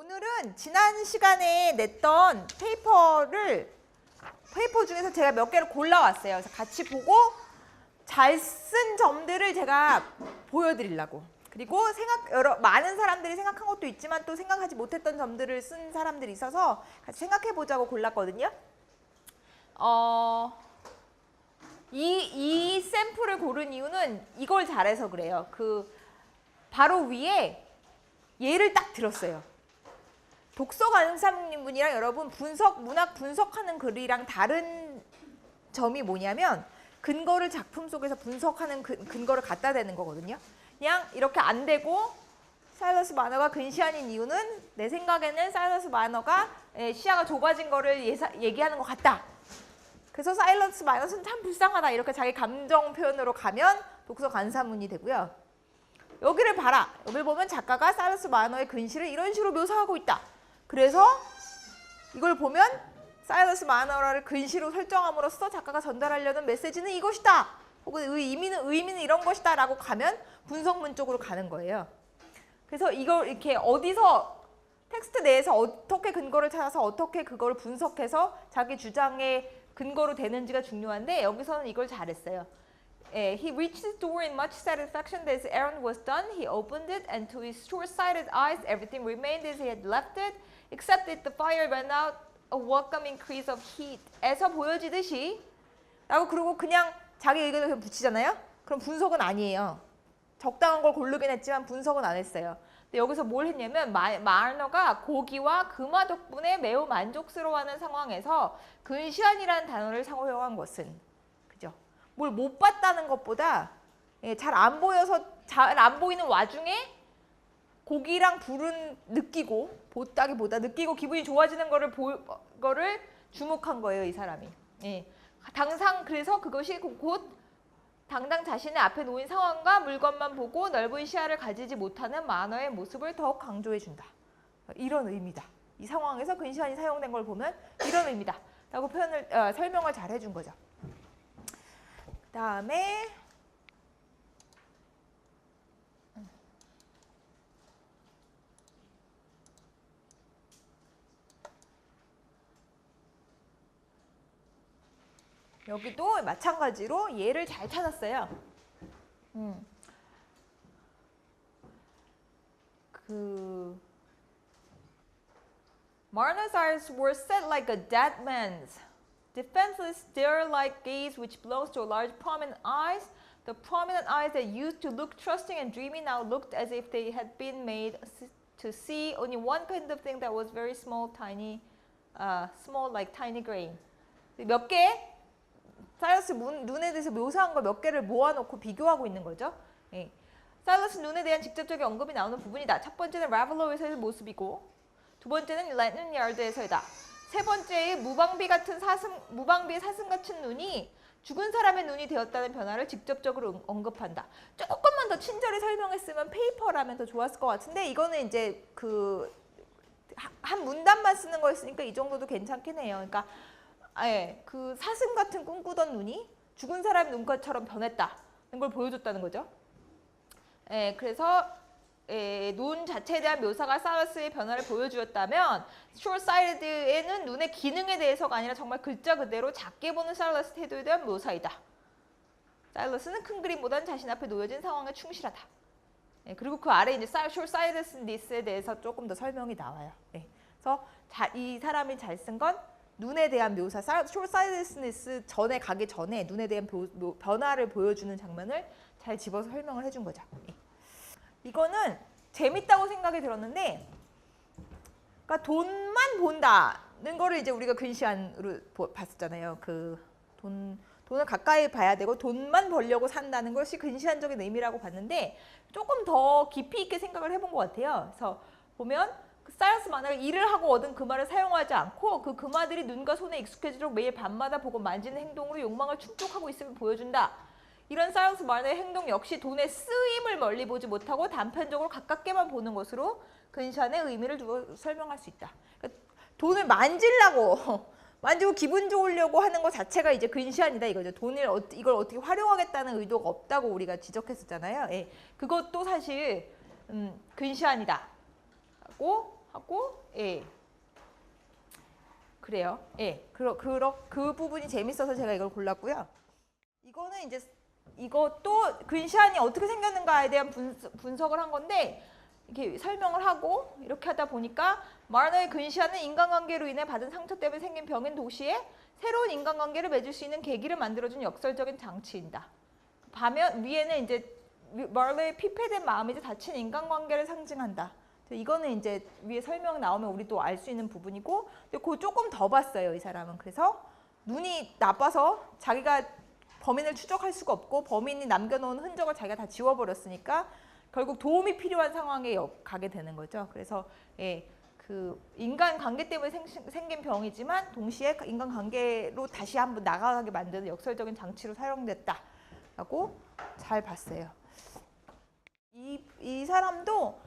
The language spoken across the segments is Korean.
오늘은 지난 시간에 냈던 페이퍼 중에서 제가 몇 개를 골라왔어요. 그래서 같이 보고 잘 쓴 점들을 제가 보여드리려고. 그리고 많은 사람들이 생각한 것도 있지만 또 생각하지 못했던 점들을 쓴 사람들이 있어서 같이 생각해보자고 골랐거든요. 이 샘플을 고른 이유는 이걸 잘해서 그래요. 바로 위에 얘를 딱 들었어요. 독서 강사님분이랑 여러분 문학 분석하는 글이랑 다른 점이 뭐냐면 근거를 작품 속에서 분석하는 근거를 갖다 대는 거거든요. 그냥 이렇게 안 되고 사일러스 마너가 근시안인 이유는 내 생각에는 사일러스 마너가 시야가 좁아진 거를 얘기하는 것 같다. 그래서 사일러스 마너는 참 불쌍하다. 이렇게 자기 감정 표현으로 가면 독서 간사문이 되고요. 여기를 봐라. 여기 보면 작가가 사일러스 마너의 근시를 이런 식으로 묘사하고 있다. 그래서 이걸 보면 사일러스 마너를 근시로 설정함으로써 작가가 전달하려는 메시지는 이것이다. 혹은 의미는 이런 것이다 라고 가면 분석문 쪽으로 가는 거예요. 그래서 이걸 이렇게 어디서 텍스트 내에서 어떻게 근거를 찾아서 어떻게 그걸 분석해서 자기 주장의 근거로 되는지가 중요한데 여기서는 이걸 잘했어요. He reached his door in much satisfaction that his errand was done. He opened it, and to his short-sighted eyes, everything remained as he had left it, except that the fire went out a welcome increase of heat. 에서 보여지듯이 라고 그러고 그냥 자기 의견을 그냥 붙이잖아요. 그럼 분석은 아니에요. 적당한 걸 고르긴 했지만 분석은 안 했어요. 근데 여기서 뭘 했냐면 마너가 고기와 금화 덕분에 매우 만족스러워하는 상황에서 근시안이라는 단어를 사용한 것은 뭘 못 봤다는 것보다 잘 안 보여서 잘 안 보이는 와중에 고기랑 불은 느끼고 보다기보다 느끼고 기분이 좋아지는 거를 주목한 거예요, 이 사람이. 그래서 그것이 곧 당장 자신의 앞에 놓인 상황과 물건만 보고 넓은 시야를 가지지 못하는 마너의 모습을 더욱 강조해준다. 이런 의미다. 이 상황에서 근시안이 사용된 걸 보면 이런 의미다. 라고 설명을 잘 해준 거죠. 다음에 여기도 마찬가지로 얘를 잘 찾았어요. Marno's eyes were set like a dead man's. Defenseless, stare-like gaze which belongs to a large prominent eyes. The prominent eyes that used to look trusting and dreamy now looked as if they had been made to see only one kind of thing that was very small, small like tiny grain. 몇 개, 사일러스 눈에 대해서 묘사한 걸 몇 개를 모아놓고 비교하고 있는 거죠. 사일러스 눈에 대한 직접적인 언급이 나오는 부분이다. 첫 번째는 라블로에서의 모습이고 두 번째는 랜턴 야르드에서이다. 세 번째의 무방비의 사슴 같은 눈이 죽은 사람의 눈이 되었다는 변화를 직접적으로 언급한다. 조금만 더 친절히 설명했으면 페이퍼라면 더 좋았을 것 같은데 이거는 이제 한 문단만 쓰는 거였으니까 이 정도도 괜찮긴 해요. 그러니까 그 사슴 같은 꿈꾸던 눈이 죽은 사람의 눈깔처럼 변했다는 걸 보여줬다는 거죠. 그래서 눈 자체에 대한 묘사가 사일러스의 변화를 보여주었다면 숏사이드에는 눈의 기능에 대해서가 아니라 정말 글자 그대로 작게 보는 사일러스 태도에 대한 묘사이다. 사일러스는 큰 그림보다는 자신 앞에 놓여진 상황에 충실하다. 그리고 그 아래 이제 숏사이드니스에 대해서 조금 더 설명이 나와요. 그래서 이 사람이 잘 쓴 건 눈에 대한 묘사, 숏사이드니스 전에 가기 전에 눈에 대한 변화를 보여주는 장면을 잘 집어서 설명을 해준 거죠. 이거는 재밌다고 생각이 들었는데, 그러니까 돈만 본다는 거를 이제 우리가 근시안으로 봤었잖아요. 돈을 가까이 봐야 되고 돈만 벌려고 산다는 것이 근시안적인 의미라고 봤는데 조금 더 깊이 있게 생각을 해본 것 같아요. 그래서 보면 사일러스 마너가 일을 하고 얻은 금화를 사용하지 않고 그 금화들이 눈과 손에 익숙해지도록 매일 밤마다 보고 만지는 행동으로 욕망을 충족하고 있음을 보여준다. 이런 사일러스 마너의 행동 역시 돈의 쓰임을 멀리 보지 못하고 단편적으로 가깝게만 보는 것으로 근시안의 의미를 두고 설명할 수 있다. 그러니까 돈을 만지고 기분 좋으려고 하는 것 자체가 이제 근시안이다 이거죠. 이걸 어떻게 활용하겠다는 의도가 없다고 우리가 지적했었잖아요. 그것도 사실 근시안이다. 라고 하고 예. 그래요. 예. 그 부분이 재밌어서 제가 이걸 골랐고요. 이거는 이제 이것도 근시안이 어떻게 생겼는가에 대한 분석을 한 건데 이렇게 설명을 하고 이렇게 하다 보니까 마르너의 근시안은 인간관계로 인해 받은 상처 때문에 생긴 병인 도시에 새로운 인간관계를 맺을 수 있는 계기를 만들어준 역설적인 장치이다. 반면 위에는 이제 마르너의 피폐된 마음이 이제 다친 인간관계를 상징한다. 이거는 이제 위에 설명 나오면 우리도 알 수 있는 부분이고, 근데 그거 조금 더 봤어요, 이 사람은. 그래서 눈이 나빠서 자기가 범인을 추적할 수가 없고 범인이 남겨놓은 흔적을 자기가 다 지워버렸으니까 결국 도움이 필요한 상황에 가게 되는 거죠. 그래서 예, 그 인간관계 때문에 생긴 병이지만 동시에 인간관계로 다시 한번 나가게 만드는 역설적인 장치로 사용됐다라고 잘 봤어요. 이 사람도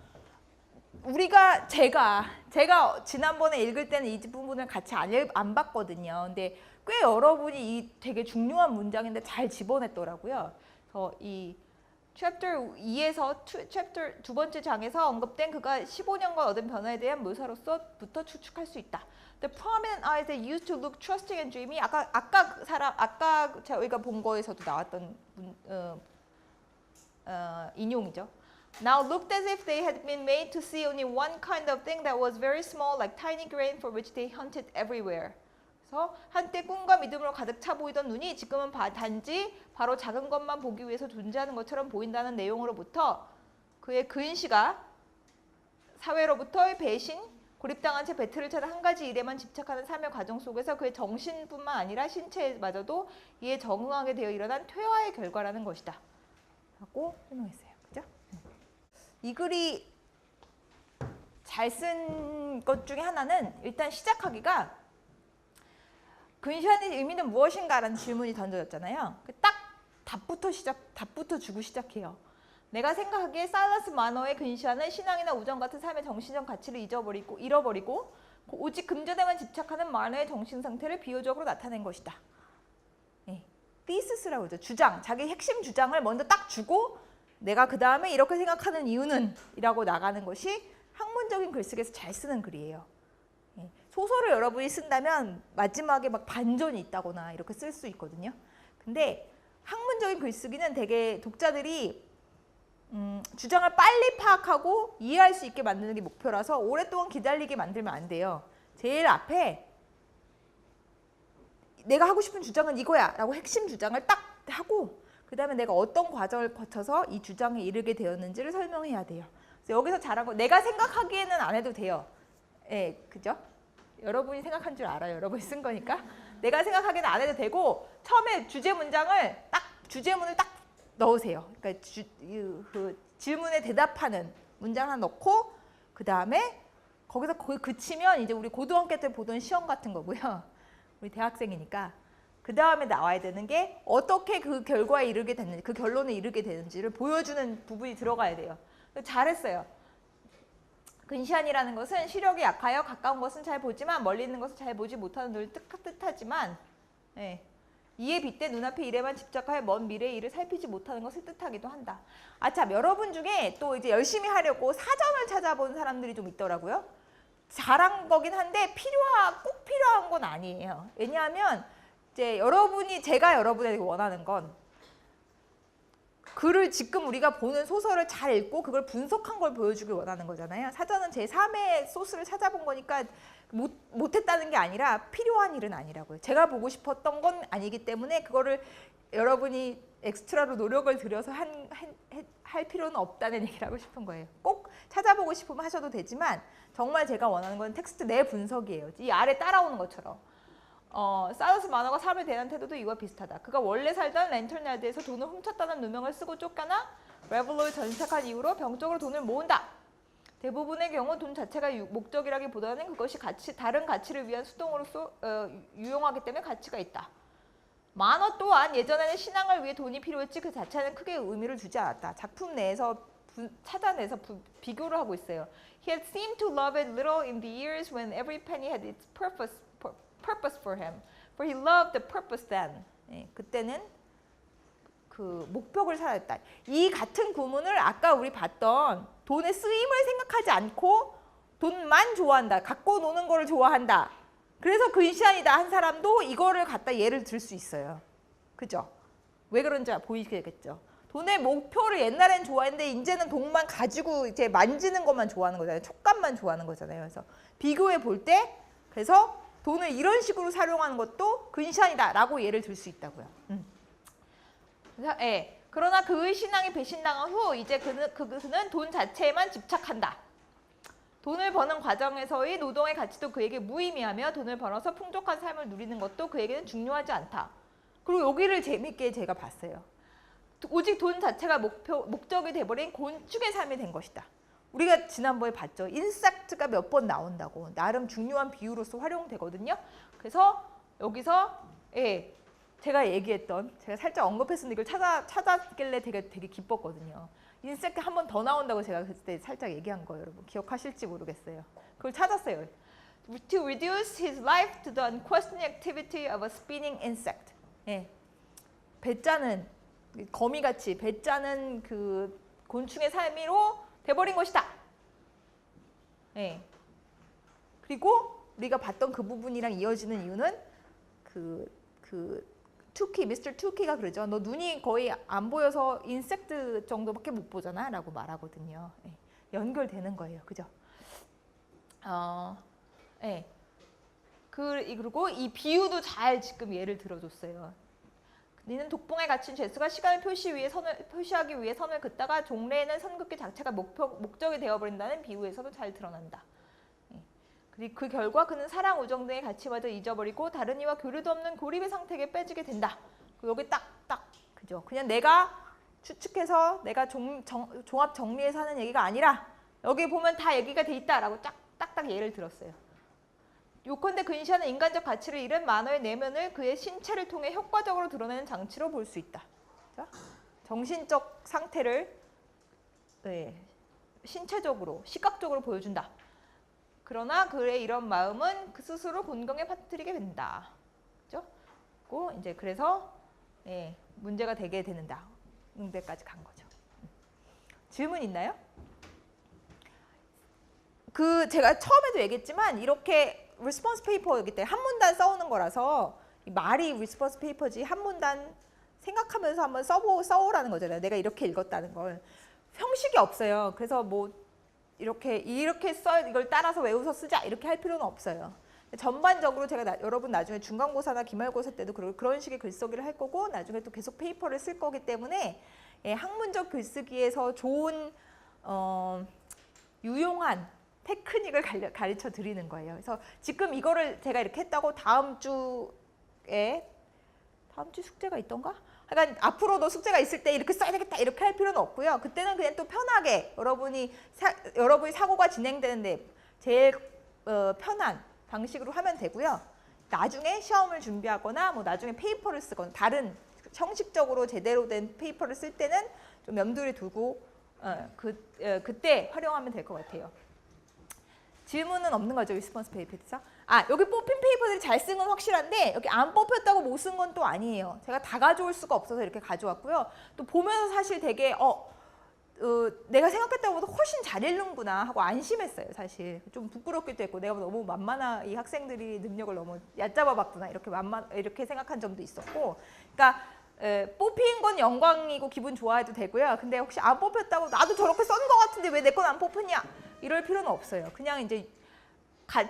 제가 지난번에 읽을 때는 이 부분을 같이 안 봤거든요. 근데 꽤 여러분이 이 되게 중요한 문장인데 잘 집어냈더라고요. 그래서 이 챕터 2에서 챕터 두 번째 장에서 언급된 그가 15년간 얻은 변화에 대한 묘사로서부터 추측할 수 있다. The prominent eyes that used to look trusting and dreamy. 아까 저희가 본 거에서도 나왔던 인용이죠. Now looked as if they had been made to see only one kind of thing that was very small, like tiny grain for which they hunted everywhere. 그래서 한때 꿈과 믿음으로 가득 차 보이던 눈이 지금은 단지 바로 작은 것만 보기 위해서 존재하는 것처럼 보인다는 내용으로부터 그의 근시가 사회로부터의 배신, 고립당한 채 배틀을 찾아 한 가지 일에만 집착하는 삶의 과정 속에서 그의 정신뿐만 아니라 신체마저도 이에 적응하게 되어 일어난 퇴화의 결과라는 것이다. 라고 설명했어요. 그죠? 이 글이 잘 쓴 것 중에 하나는 일단 시작하기가 근시안의 의미는 무엇인가라는 질문이 던져졌잖아요. 딱 답부터 주고 시작해요. 내가 생각하기에 사일러스 마너의 근시안은 신앙이나 우정 같은 삶의 정신적 가치를 잃어버리고 오직 금전에만 집착하는 마너의 정신 상태를 비유적으로 나타낸 것이다. 네. thesis라고 그러죠. 주장, 자기 핵심 주장을 먼저 딱 주고 내가 그 다음에 이렇게 생각하는 이유는 이라고 나가는 것이 학문적인 글쓰기에서 잘 쓰는 글이에요. 소설을 여러분이 쓴다면 마지막에 막 반전이 있다거나 이렇게 쓸 수 있거든요. 근데 학문적인 글쓰기는 되게 독자들이 주장을 빨리 파악하고 이해할 수 있게 만드는 게 목표라서 오랫동안 기다리게 만들면 안 돼요. 제일 앞에 내가 하고 싶은 주장은 이거야 라고 핵심 주장을 딱 하고 그 다음에 내가 어떤 과정을 거쳐서 이 주장에 이르게 되었는지를 설명해야 돼요. 그래서 여기서 잘한 거 내가 생각하기에는 안 해도 돼요. 예, 그죠? 여러분이 생각한 줄 알아요. 여러분이 쓴 거니까. 내가 생각하기에는 안 해도 되고 처음에 주제문을 딱 넣으세요. 그러니까 그 질문에 대답하는 문장 하나 넣고 그 다음에 거기서 거의 그치면 이제 우리 고등학교 때 보던 시험 같은 거고요. 우리 대학생이니까 그 다음에 나와야 되는 게 어떻게 그 결과에 이르게 됐는지, 그 결론에 이르게 되는지를 보여주는 부분이 들어가야 돼요. 잘했어요. 근시안이라는 것은 시력이 약하여 가까운 것은 잘 보지만 멀리 있는 것은 잘 보지 못하는 늘 뜻하지만 이에 빗대 눈앞의 일에만 집착하여 먼 미래의 일을 살피지 못하는 것을 뜻하기도 한다. 참 여러분 중에 또 이제 열심히 하려고 사전을 찾아본 사람들이 좀 있더라고요. 잘한 거긴 한데 꼭 필요한 건 아니에요. 왜냐하면 이제 제가 여러분에게 원하는 건 글을 지금 우리가 보는 소설을 잘 읽고 그걸 분석한 걸 보여주길 원하는 거잖아요. 사전은 제3의 소스를 찾아본 거니까 못했다는 게 아니라 필요한 일은 아니라고요. 제가 보고 싶었던 건 아니기 때문에 그거를 여러분이 엑스트라로 노력을 들여서 할 필요는 없다는 얘기를 하고 싶은 거예요. 꼭 찾아보고 싶으면 하셔도 되지만 정말 제가 원하는 건 텍스트 내 분석이에요. 이 아래 따라오는 것처럼. 사일러스 마너가 삶을 대하는 태도도 이와 비슷하다. 그가 원래 살던 랜턴 야드에서 돈을 훔쳤다는 누명을 쓰고 쫓겨나 레블로에 전착한 이후로 병적으로 돈을 모은다. 대부분의 경우 돈 자체가 목적이라기보다는 그것이 다른 가치를 위한 수동으로서 유용하기 때문에 가치가 있다. 마너 또한 예전에는 신앙을 위해 돈이 필요했지 그 자체는 크게 의미를 두지 않았다. 작품 내에서 찾아내서 비교를 하고 있어요. He had seemed to love it little in the years when every penny had its purpose for him. For he loved the purpose then. 그때는 그 목표를 살았다. 이 같은 구문을 아까 우리 봤던 돈의 쓰임을 생각하지 않고 돈만 좋아한다. 갖고 노는 거를 좋아한다. 그래서 근시안이다 한 사람도 이거를 갖다 예를 들 수 있어요. 그죠? 왜 그런지 보이시겠죠? 돈의 목표를 옛날엔 좋아했는데 이제는 돈만 가지고 이제 만지는 것만 좋아하는 거잖아요. 촉감만 좋아하는 거잖아요. 그래서 비교해 볼 때 그래서 돈을 이런 식으로 사용하는 것도 근시안이다라고 예를 들 수 있다고요. 그래서, 예. 그러나 그의 신앙이 배신당한 후 이제 그는 돈 자체에만 집착한다. 돈을 버는 과정에서의 노동의 가치도 그에게 무의미하며 돈을 벌어서 풍족한 삶을 누리는 것도 그에게는 중요하지 않다. 그리고 여기를 재밌게 제가 봤어요. 오직 돈 자체가 목적이 돼버린 곤충의 삶이 된 것이다. 우리가 지난번에 봤죠. 인섹트가 몇 번 나온다고. 나름 중요한 비유로서 활용되거든요. 그래서 여기서 제가 얘기했던, 제가 살짝 언급했었는데 이걸 찾았길래 되게 기뻤거든요. 인섹트 한 번 더 나온다고 제가 그때 살짝 얘기한 거예요. 여러분 기억하실지 모르겠어요. 그걸 찾았어요. To reduce his life to the unquestioning activity of a spinning insect. 배 짜는 거미같이 배 짜는 그 곤충의 삶으로 돼버린 것이다. 그리고 우리가 봤던 그 부분이랑 이어지는 이유는 투키, 미스터 투키가 그러죠. 너 눈이 거의 안 보여서 인섹트 정도밖에 못 보잖아 라고 말하거든요. 연결되는 거예요. 그죠? 그리고 이 비유도 잘 지금 예를 들어줬어요. 너는 독봉에 갇힌 죄수가 시간을 표시하기 위해 선을 긋다가 종래에는 선긋기 자체가 목적이 되어버린다는 비유에서도 잘 드러난다. 그리고 그 결과 그는 사랑, 우정 등의 가치마저 잊어버리고 다른 이와 교류도 없는 고립의 상태에 빠지게 된다. 여기 딱 그죠? 그냥 내가 추측해서 내가 종합 정리해서 하는 얘기가 아니라 여기 보면 다 얘기가 돼 있다라고 딱딱 예를 들었어요. 요컨대 근시안은 인간적 가치를 잃은 만어의 내면을 그의 신체를 통해 효과적으로 드러내는 장치로 볼 수 있다. 정신적 상태를 신체적으로, 시각적으로 보여준다. 그러나 그의 이런 마음은 그 스스로 곤경에 빠뜨리게 된다. 그죠? 그래서 문제가 되게 되는다. 응대까지 간 거죠. 질문 있나요? 제가 처음에도 얘기했지만 이렇게 리스폰스 페이퍼이기 때문에 한 문단 써오는 거라서 말이 리스폰스 페이퍼지 한 문단 생각하면서 한번 써오라는 거잖아요. 내가 이렇게 읽었다는 걸. 형식이 없어요. 그래서 뭐 이렇게 써 이걸 따라서 외워서 쓰자 이렇게 할 필요는 없어요. 전반적으로 제가 여러분 나중에 중간고사나 기말고사 때도 그런 식의 글쓰기를 할 거고 나중에 또 계속 페이퍼를 쓸 거기 때문에 학문적 글쓰기에서 좋은 유용한 테크닉을 가르쳐 드리는 거예요. 그래서 지금 이거를 제가 이렇게 했다고 다음 주 숙제가 있던가? 그러니까 앞으로도 숙제가 있을 때 이렇게 써야 되겠다 이렇게 할 필요는 없고요. 그때는 그냥 또 편하게 여러분이 사고가 진행되는데 제일 편한 방식으로 하면 되고요. 나중에 시험을 준비하거나 뭐 나중에 페이퍼를 쓰거나 다른 형식적으로 제대로 된 페이퍼를 쓸 때는 좀 염두에 두고 그때 활용하면 될 것 같아요. 질문은 없는 거죠, 리스폰스 페이퍼에서. 여기 뽑힌 페이퍼들이 잘 쓴 건 확실한데 여기 안 뽑혔다고 못 쓴 건 또 아니에요. 제가 다 가져올 수가 없어서 이렇게 가져왔고요. 또 보면서 사실 되게 내가 생각했던 것보다 훨씬 잘 읽는구나 하고 안심했어요, 사실. 좀 부끄럽기도 했고 내가 너무 이 학생들이 능력을 너무 얕잡아봤구나 이렇게 생각한 점도 있었고. 그러니까 뽑힌 건 영광이고 기분 좋아해도 되고요. 근데 혹시 안 뽑혔다고 나도 저렇게 쓴 것 같은데 왜 내 건 안 뽑혔냐 이럴 필요는 없어요. 그냥 이제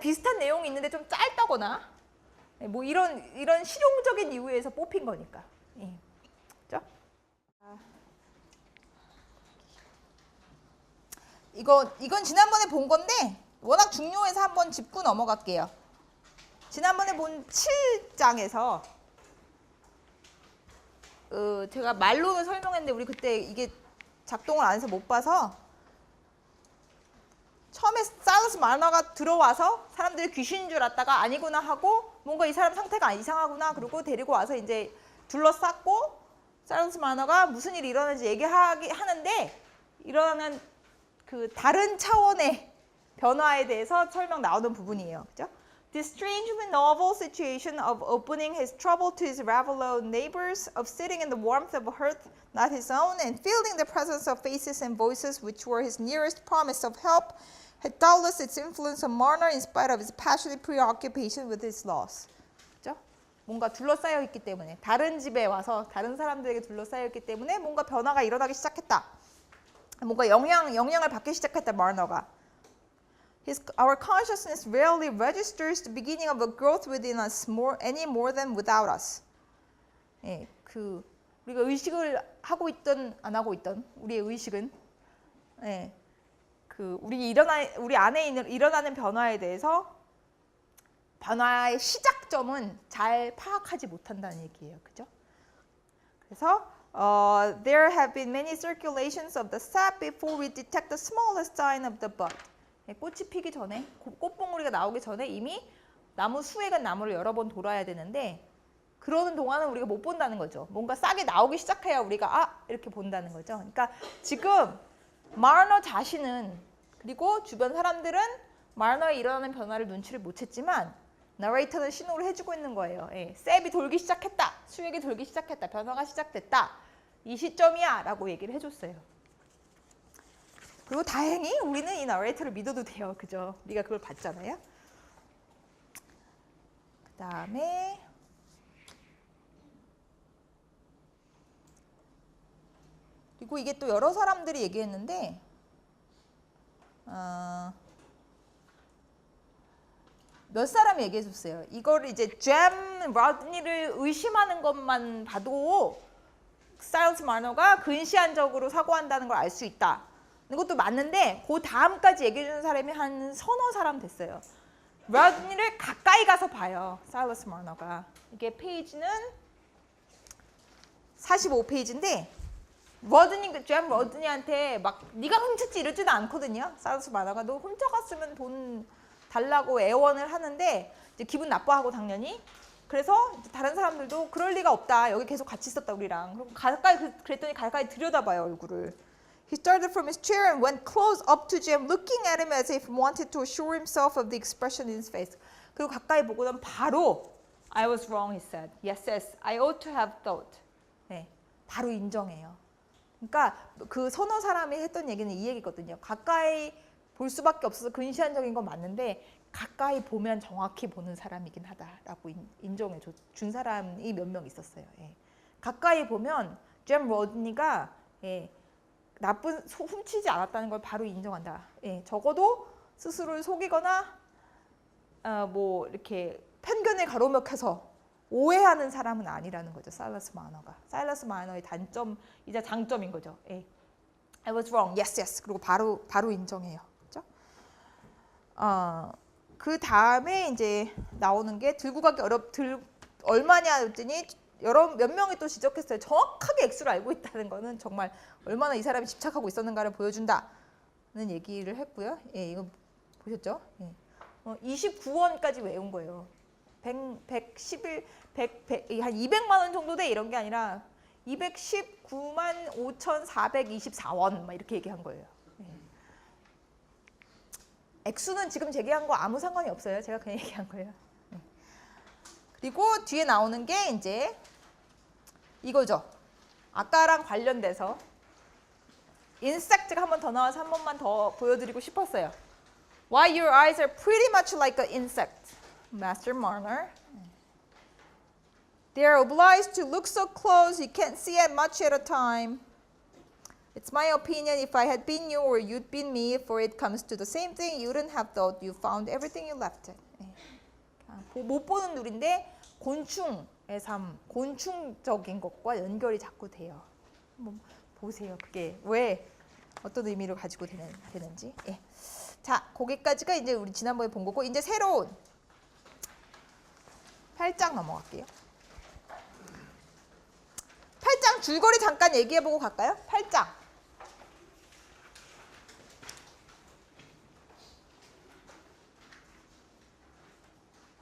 비슷한 내용이 있는데 좀 짧다거나 뭐 이런 실용적인 이유에서 뽑힌 거니까. 그렇죠? 이건 지난번에 본 건데 워낙 중요해서 한번 짚고 넘어갈게요. 지난번에 본 7장에서 제가 말로는 설명했는데 우리 그때 이게 작동을 안 해서 못 봐서 처음에 사일러스 마너가 들어와서 사람들이 귀신인 줄 알았다가 아니구나 하고 뭔가 이 사람 상태가 이상하구나 그러고 데리고 와서 이제 둘러쌌고 사일러스 마너가 무슨 일이 일어나는지 얘기하는데 일어나는 그 다른 차원의 변화에 대해서 설명 나오는 부분이에요. 그죠? This strangely novel situation of opening his trouble to his Ravelo neighbors, of sitting in the warmth of a hearth not his own, and feeling the presence of faces and voices which were his nearest promise of help, had doubtless its influence on Marner in spite of his passionate preoccupation with his loss. 그죠? 뭔가 둘러싸여 있기 때문에 다른 집에 와서 다른 사람들에게 둘러싸여 있기 때문에 뭔가 변화가 일어나기 시작했다. 뭔가 영향을 받기 시작했다. Marner가. Our consciousness rarely registers the beginning of a growth within us any more than without us. 예, 우리가 의식을 하고 있든 안 하고 있든 우리의 의식은 예, 우리 안에 일어나는 변화에 대해서 변화의 시작점은 잘 파악하지 못한다는 얘기예요. 그죠? 그래서 there have been many circulations of the sap before we detect the smallest sign of the bud. 꽃이 피기 전에, 꽃봉오리가 나오기 전에 이미 나무 수액은 나무를 여러 번 돌아야 되는데 그러는 동안은 우리가 못 본다는 거죠. 뭔가 싹이 나오기 시작해야 우리가 이렇게 본다는 거죠. 그러니까 지금 마르너 자신은 그리고 주변 사람들은 마르너에 일어나는 변화를 눈치를 못 챘지만 너레이터는 신호를 해주고 있는 거예요. 예, 셉이 돌기 시작했다. 수액이 돌기 시작했다. 변화가 시작됐다. 이 시점이야 라고 얘기를 해줬어요. 그리고 다행히 우리는 이 너레이터를 믿어도 돼요. 그죠? 우리가 그걸 봤잖아요. 그 다음에 그리고 이게 또 여러 사람들이 얘기했는데 몇 사람이 얘기해 줬어요. 이거를 이제 잼 로드니를 의심하는 것만 봐도 사일러스 마너가 근시안적으로 사고한다는 걸 알 수 있다. 이것도 맞는데 그 다음까지 얘기해 주는 사람이 한 서너 사람 됐어요. 로드니를 가까이 가서 봐요. 사일러스 마너가. 이게 페이지는 45페이지인데 잼 로드니한테 막 네가 훔쳤지 이러지도 않거든요. 사일러스 마너가 너 훔쳐갔으면 돈 달라고 애원을 하는데 이제 기분 나빠하고 당연히. 그래서 다른 사람들도 그럴 리가 없다. 여기 계속 같이 있었다 우리랑. 그럼 그랬더니 가까이 들여다봐요 얼굴을. He started from his chair and went close up to Jim, looking at him as if wanted to assure himself of the expression in his face. 그리고 가까이 보고는 바로 I was wrong, he said. Yes, yes, I ought to have thought. 네, 바로 인정해요. 그러니까 그 서너 사람이 했던 얘기는 이 얘기거든요. 가까이 볼 수밖에 없어서 근시안적인 건 맞는데 가까이 보면 정확히 보는 사람이긴 하다라고 인정해 준 사람이 몇 명 있었어요. 예. 가까이 보면 잼 로드니가 훔치지 않았다는 걸 바로 인정한다. 예. 적어도 스스로를 속이거나 뭐 이렇게 편견에 가로막혀서 오해하는 사람은 아니라는 거죠. 사일러스 마너가. 사일러스 마너의 단점이자 장점인 거죠. 예. I was wrong. Yes, yes. 그리고 바로 인정해요. 그 다음에 이제 나오는 게 들고 가기 얼마냐 했더니 몇 명이 또 지적했어요. 정확하게 액수를 알고 있다는 거는 정말 얼마나 이 사람이 집착하고 있었는가를 보여준다는 얘기를 했고요. 예, 이거 보셨죠? 예. 29원까지 외운 거예요. 111, 한 200만 원 정도 돼 이런 게 아니라 219만 5,424원 막 이렇게 얘기한 거예요. 액수는 지금 제기한 거 아무 상관이 없어요. 제가 그냥 얘기한 거예요. 그리고 뒤에 나오는 게 이제 이거죠. 아까랑 관련돼서 인섹트가 한 번 더 나와서 한 번만 더 보여드리고 싶었어요. Why your eyes are pretty much like an insect, Master Marner. They are obliged to look so close you can't see it much at a time. It's my opinion if I had been you or you'd been me, for it comes to the same thing, you wouldn't have thought you found everything you left it. 못 보는 눈인데 곤충의 삶, 곤충적인 것과 연결이 자꾸 돼요. 한번 보세요. 그게 왜 어떤 의미를 가지고 되는지. 예. 자, 거기까지가 이제 우리 지난번에 본 거고 이제 새로운 8장 넘어갈게요. 8장 줄거리 잠깐 얘기해보고 갈까요? 8장.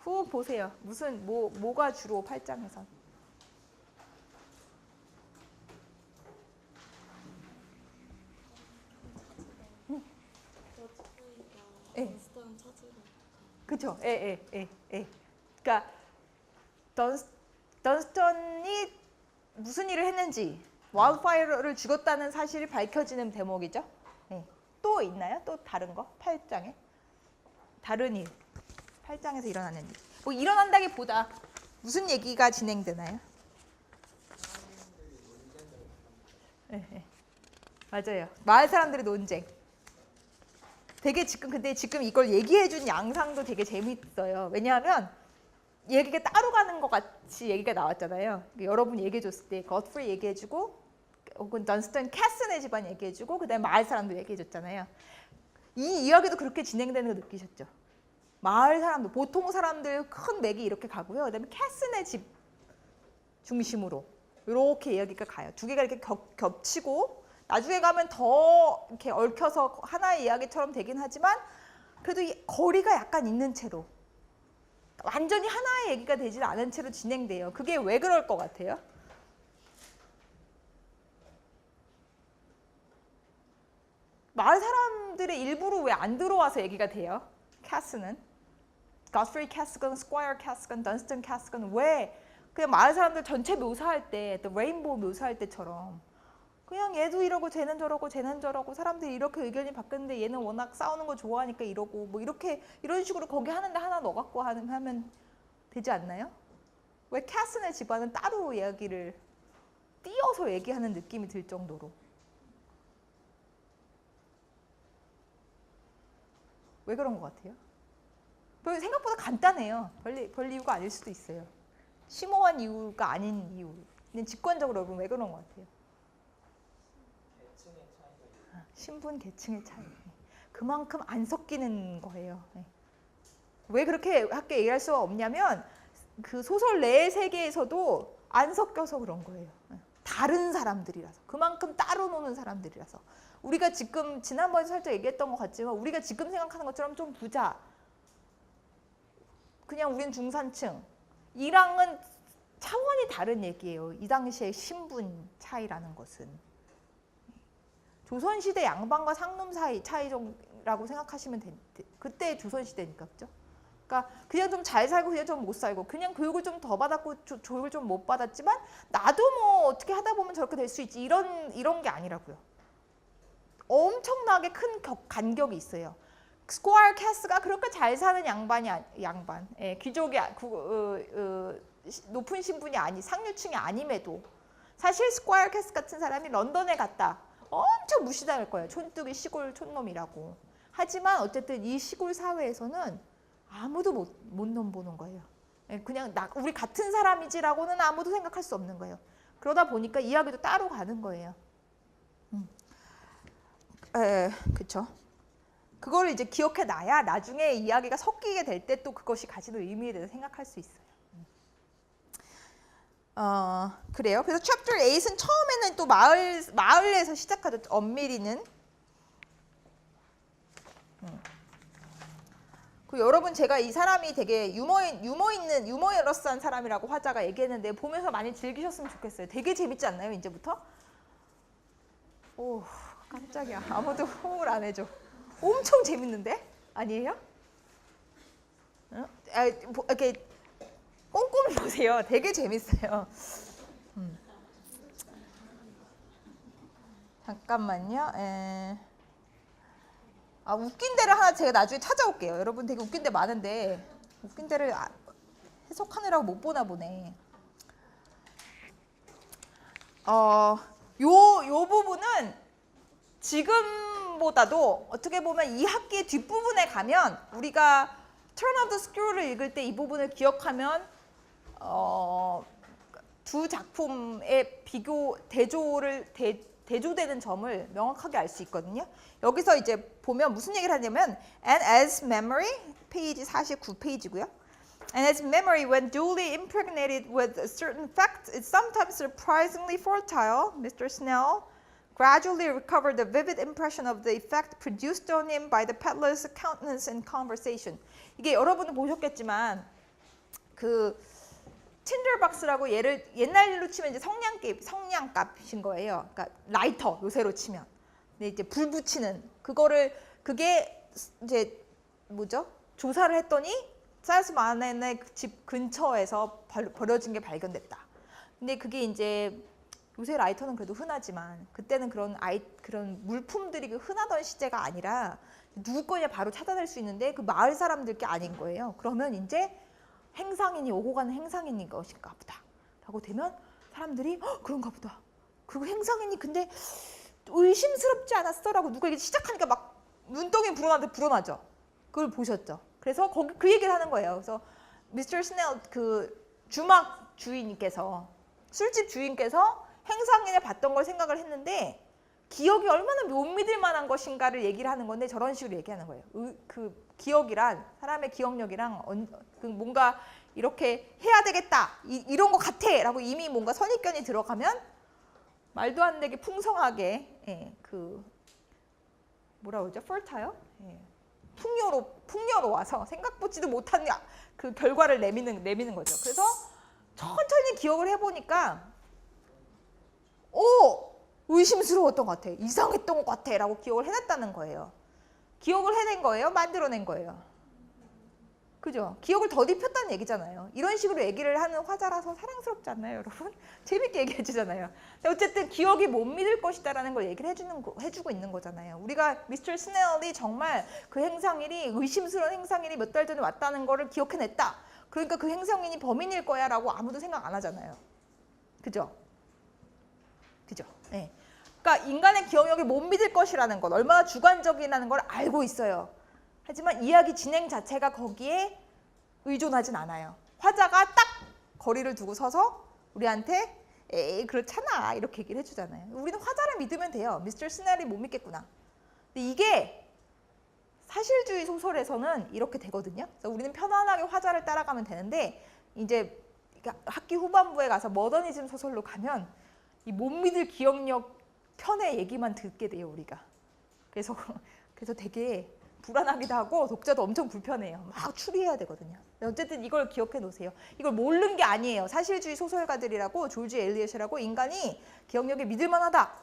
후 보세요. 뭐가 주로 8장에선? 예. 그렇죠. 예. 그러니까 던스턴이 무슨 일을 했는지 와일드파이어를 죽였다는 사실이 밝혀지는 대목이죠. 예. 또 있나요? 또 다른 거? 8장에? 다른 일. 8장에서 일어나는 일. 뭐 일어난다기보다 무슨 얘기가 진행되나요? 네. 맞아요. 마을 사람들의 논쟁. 되게 근데 지금 이걸 얘기해준 양상도 되게 재밌어요. 왜냐하면 얘기가 따로 가는 것 같이 얘기가 나왔잖아요. 여러분 얘기해줬을 때 거트프리 얘기해주고 혹은 던스턴 캐슨의 집안 얘기해주고 그다음에 마을 사람도 얘기해줬잖아요. 이 이야기도 그렇게 진행되는 거 느끼셨죠? 마을 사람들, 보통 사람들 큰 맥이 이렇게 가고요. 그다음에 캐슨의 집 중심으로 이렇게 이야기가 가요. 두 개가 이렇게 겹치고 나중에 가면 더 이렇게 얽혀서 하나의 이야기처럼 되긴 하지만 그래도 이 거리가 약간 있는 채로 완전히 하나의 얘기가 되지 않은 채로 진행돼요. 그게 왜 그럴 것 같아요? 마을 사람들의 일부로 왜 안 들어와서 얘기가 돼요? 캐스는 거스프리 캐스건, 스퀘어 캐스건, 던스턴 캐스건 왜 그냥 마을 사람들 전체 묘사할 때, 또 레인보우 묘사할 때처럼 그냥 얘도 이러고 쟤는 저러고 쟤는 저러고 사람들이 이렇게 의견이 바뀌었는데 얘는 워낙 싸우는 거 좋아하니까 이러고 뭐 이렇게 이런 식으로 거기 하는데 하나 넣어 갖고 하면 되지 않나요? 왜 캐슨의 집안은 따로 이야기를 띄어서 얘기하는 느낌이 들 정도로 왜 그런 것 같아요? 생각보다 간단해요. 별 이유가 아닐 수도 있어요. 심오한 이유가 아닌 이유. 근데 직관적으로 여러분 왜 그런 것 같아요? 신분 계층의 차이. 그만큼 안 섞이는 거예요. 왜 그렇게 함께 얘기할 수가 없냐면 그 소설 내 세계에서도 안 섞여서 그런 거예요. 다른 사람들이라서. 그만큼 따로 노는 사람들이라서. 우리가 지금 지난번에 살짝 얘기했던 것 같지만 우리가 지금 생각하는 것처럼 좀 부자. 그냥 우린 중산층. 이랑은 차원이 다른 얘기예요. 이 당시의 신분 차이라는 것은. 조선시대 양반과 상놈 사이 차이라고 생각하시면 그때 조선시대니까 그죠? 그러니까 그냥 좀 잘 살고 그냥 좀 못 살고 그냥 교육을 좀 더 받았고 교육을 좀 못 받았지만 나도 뭐 어떻게 하다 보면 저렇게 될 수 있지 이런 게 아니라고요. 엄청나게 큰 간격이 있어요. 스퀘어 캐스가 그렇게 잘 사는 양반, 귀족이 높은 신분이 상류층이 아님에도 사실 스퀘어 캐스 같은 사람이 런던에 갔다. 엄청 무시당할 거예요. 촌뜨기 시골 촌놈이라고. 하지만 어쨌든 이 시골 사회에서는 아무도 못 넘보는 거예요. 그냥 우리 같은 사람이지라고는 아무도 생각할 수 없는 거예요. 그러다 보니까 이야기도 따로 가는 거예요. 그렇죠. 그걸 이제 기억해 놔야 나중에 이야기가 섞이게 될 때 또 그것이 가지는 의미에 대해서 생각할 수 있어요. 그래요. 그래서 chapter 8은 처음에는 또 마을에서 시작하죠. 엄밀히는. 여러분 제가 이 사람이 되게 유머러스한 사람이라고 화자가 얘기했는데 보면서 많이 즐기셨으면 좋겠어요. 되게 재밌지 않나요? 이제부터? 오 깜짝이야. 아무도 호응을 안 해줘. 엄청 재밌는데? 아니에요? 이렇게 꼼꼼히 보세요. 되게 재밌어요. 잠깐만요. 웃긴 데를 하나 제가 나중에 찾아올게요. 여러분 되게 웃긴 데 많은데 웃긴 데를 해석하느라고 못 보나 보네. 요 부분은 지금보다도 어떻게 보면 이 학기의 뒷부분에 가면 우리가 Turn of the Screw를 읽을 때 이 부분을 기억하면 두 작품의 대조되는 점을 명확하게 알 수 있거든요. 여기서 이제 보면 무슨 얘기를 하냐면 And as memory, 페이지 49페이지고요. And as memory, when duly impregnated with certain facts, is sometimes surprisingly fertile, Mr. Snell gradually recovered the vivid impression of the effect produced on him by the peddler's countenance and conversation. 이게 여러분은 보셨겠지만 그 틴들박스라고 옛날 일로 치면 이제 성냥갑인 거예요. 그러니까 라이터 요새로 치면. 근데 이제 불 붙이는 그게 이제 뭐죠? 조사를 했더니 찰스 마넨의 집 근처에서 버려진 게 발견됐다. 근데 그게 이제 요새 라이터는 그래도 흔하지만 그때는 그런 물품들이 흔하던 시대가 아니라 누구 거냐 바로 찾아낼 수 있는데 그 마을 사람들 게 아닌 거예요. 그러면 이제 행상인이 오고 가는 행상인인 것인가 보다 라고 되면 사람들이 그런가 보다. 그리고 행상인이 근데 의심스럽지 않았어? 라고 누가 이게 시작하니까 막 눈덩이 불어나죠. 그걸 보셨죠. 그래서 거기 그 얘기를 하는 거예요. 그래서 미스터 스넬 그 주막 주인께서 술집 주인께서 행상인을 봤던 걸 생각을 했는데 기억이 얼마나 못 믿을 만한 것인가를 얘기를 하는 건데 저런 식으로 얘기하는 거예요. 그 기억이란 사람의 기억력이랑 뭔가 이렇게 해야 되겠다 이런 거 같아 라고 이미 뭔가 선입견이 들어가면 말도 안 되게 풍성하게 그 뭐라 그러죠? fertile? 풍요로 와서 생각보지도 못한 그 결과를 내미는 거죠. 그래서 천천히 기억을 해보니까 의심스러웠던 것 같아. 이상했던 것 같아 라고 기억을 해냈다는 거예요. 기억을 해낸 거예요? 만들어낸 거예요? 그죠? 기억을 더딥혔다는 얘기잖아요. 이런 식으로 얘기를 하는 화자라서 사랑스럽지 않나요, 여러분? 재밌게 얘기해 주잖아요. 어쨌든 기억이 못 믿을 것이다라는 걸 얘기를 해주고 있는 거잖아요. 우리가 미스터 스넬이 정말 그 행상일이 의심스러운 행상일이 몇 달 전에 왔다는 거를 기억해냈다. 그러니까 그 행상인이 범인일 거야 라고 아무도 생각 안 하잖아요. 그죠? 그죠? 네. 그러니까 인간의 기억력을 못 믿을 것이라는 것, 얼마나 주관적이라는 걸 알고 있어요. 하지만 이야기 진행 자체가 거기에 의존하진 않아요. 화자가 딱 거리를 두고 서서 우리한테 에이 그렇잖아 이렇게 얘기를 해주잖아요. 우리는 화자를 믿으면 돼요. 미스터 스넬이 못 믿겠구나. 근데 이게 사실주의 소설에서는 이렇게 되거든요. 그래서 우리는 편안하게 화자를 따라가면 되는데 이제 학기 후반부에 가서 모더니즘 소설로 가면 이 못 믿을 기억력 편의 얘기만 듣게 돼요, 우리가. 그래서 되게 불안하기도 하고 독자도 엄청 불편해요. 막 추리해야 되거든요. 어쨌든 이걸 기억해 놓으세요. 이걸 모르는 게 아니에요. 사실주의 소설가들이라고 조지 엘리엇이라고 인간이 기억력이 믿을 만하다,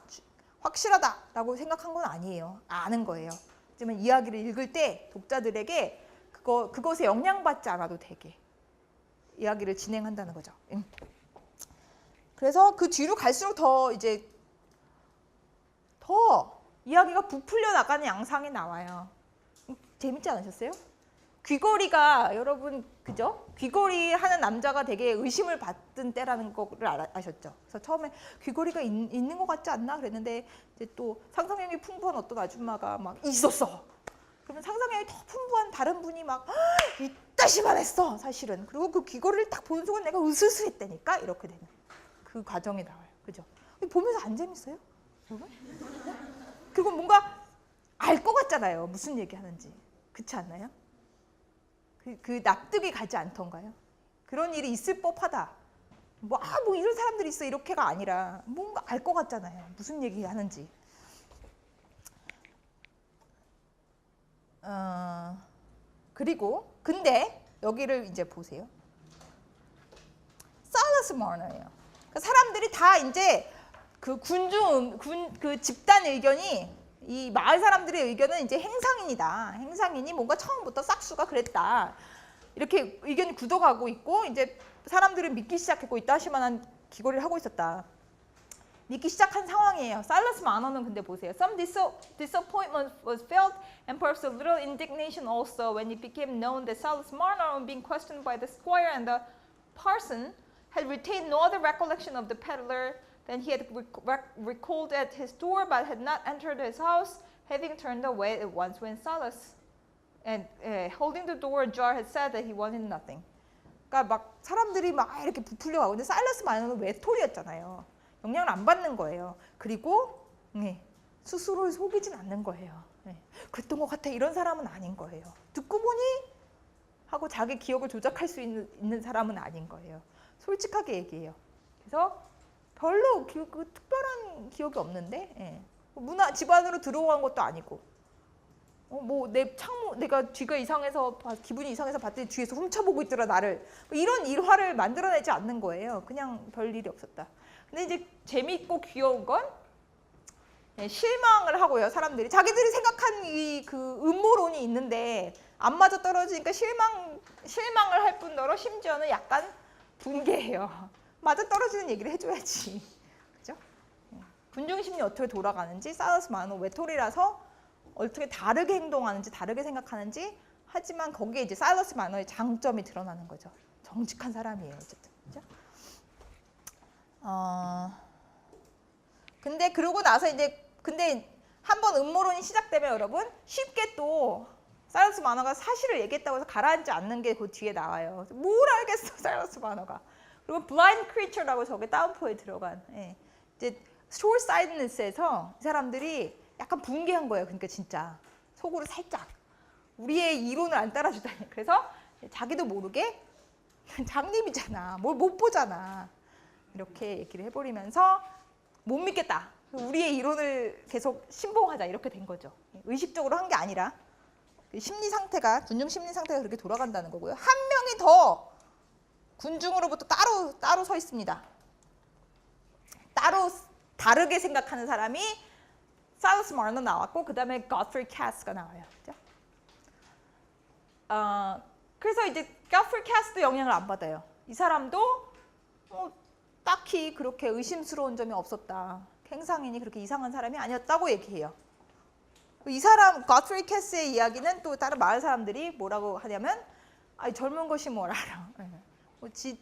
확실하다라고 생각한 건 아니에요. 아는 거예요. 하지만 이야기를 읽을 때 독자들에게 그것에 영향받지 않아도 되게 이야기를 진행한다는 거죠. 그래서 그 뒤로 갈수록 더 이야기가 부풀려 나가는 양상이 나와요. 재밌지 않으셨어요? 귀걸이가 여러분 그죠? 귀걸이 하는 남자가 되게 의심을 받던 때라는 거를 아셨죠? 그래서 처음에 귀걸이가 있는 것 같지 않나 그랬는데 이제 또 상상력이 풍부한 어떤 아줌마가 막 있었어. 그러면 상상력이 더 풍부한 다른 분이 막 이따시만 했어 사실은. 그리고 그 귀걸이를 딱 보는 순간 내가 으스스했다니까 이렇게 되는 그 과정이 나와요. 그죠? 보면서 안 재밌어요? 그리고 뭔가 알 것 같잖아요. 무슨 얘기 하는지. 그렇지 않나요? 그 납득이 가지 않던가요? 그런 일이 있을 법하다. 뭐 이런 사람들이 있어 이렇게가 아니라 뭔가 알 것 같잖아요. 무슨 얘기 하는지. 그리고 근데 여기를 이제 보세요. 살러스 머너예요. 그러니까 사람들이 다 이제 그 그 집단 의견이 이 마을 사람들의 의견은 이제 행상인이다. 행상인이 뭔가 처음부터 싹수가 그랬다. 이렇게 의견이 굳어가고 있고 이제 사람들은 믿기 시작했고 이따시만한 귀걸이를 하고 있었다. 믿기 시작한 상황이에요. 살러스 마너는 근데 보세요. Some disappointment was felt and perhaps a little indignation also when it became known that Silas Marner, on being questioned by the squire and the parson, had retained no other recollection of the peddler than he had recalled at his door, but had not entered his house, having turned away at once when Silas, and holding the door ajar, had said that he wanted nothing. 그러니까 막 사람들이 막 이렇게 부풀려 가고 근데 사일러스 마너는 외톨이였잖아요. 영향을 안 받는 거예요. 그리고 스스로를 속이진 않는 거예요. 그랬던 것 같아 이런 사람은 아닌 거예요. 듣고 보니 하고 자기 기억을 조작할 수 있는 사람은 아닌 거예요. 솔직하게 얘기해요. 그래서 별로 특별한 기억이 없는데 집 안으로 들어간 것도 아니고 내가 뒤가 이상해서 기분이 이상해서 봤더니 뒤에서 훔쳐보고 있더라 나를 이런 일화를 만들어내지 않는 거예요. 그냥 별일이 없었다. 근데 이제 재미있고 귀여운 건 실망을 하고요. 사람들이 자기들이 생각한 그 음모론이 있는데 안 맞아 떨어지니까 실망을 할 뿐더러 심지어는 약간 분개해요. 맞아 떨어지는 얘기를 해줘야지. 그죠? 군중심리 어떻게 돌아가는지, 사일러스 마너 외톨이라서 어떻게 다르게 행동하는지, 다르게 생각하는지, 하지만 거기에 이제 사일러스 마너의 장점이 드러나는 거죠. 정직한 사람이에요, 어쨌든. 그죠? 근데 그러고 나서 이제 근데 한번 음모론이 시작되면 여러분 쉽게 또 사일러스 마너가 사실을 얘기했다고 해서 가라앉지 않는 게 그 뒤에 나와요. 뭘 알겠어, 사일러스 마너가. 그리고 블라인드 크리처라고 저게 다운포에 들어간 이제 숄사이드니스에서 이 사람들이 약간 붕괴한 거예요. 그러니까 진짜 속으로 살짝 우리의 이론을 안 따라주다니. 그래서 자기도 모르게 장님이잖아, 뭘 못 보잖아, 이렇게 얘기를 해버리면서 못 믿겠다, 우리의 이론을 계속 신봉하자, 이렇게 된 거죠. 의식적으로 한 게 아니라 심리 상태가, 군중 심리 상태가 그렇게 돌아간다는 거고요. 한 명이 더 군중으로부터 따로 서 있습니다. 따로 다르게 생각하는 사람이 사일러스 마너 나왔고, 그 다음에 거트리 캐스가 나와요. 그죠? 그래서 이제 거트리 캐스도 영향을 안 받아요. 이 사람도 딱히 그렇게 의심스러운 점이 없었다. 행상인이 그렇게 이상한 사람이 아니었다고 얘기해요. 이 사람 거트리 캐스의 이야기는 또 다른 마을 사람들이 뭐라고 하냐면, 젊은 것이 뭘 알아.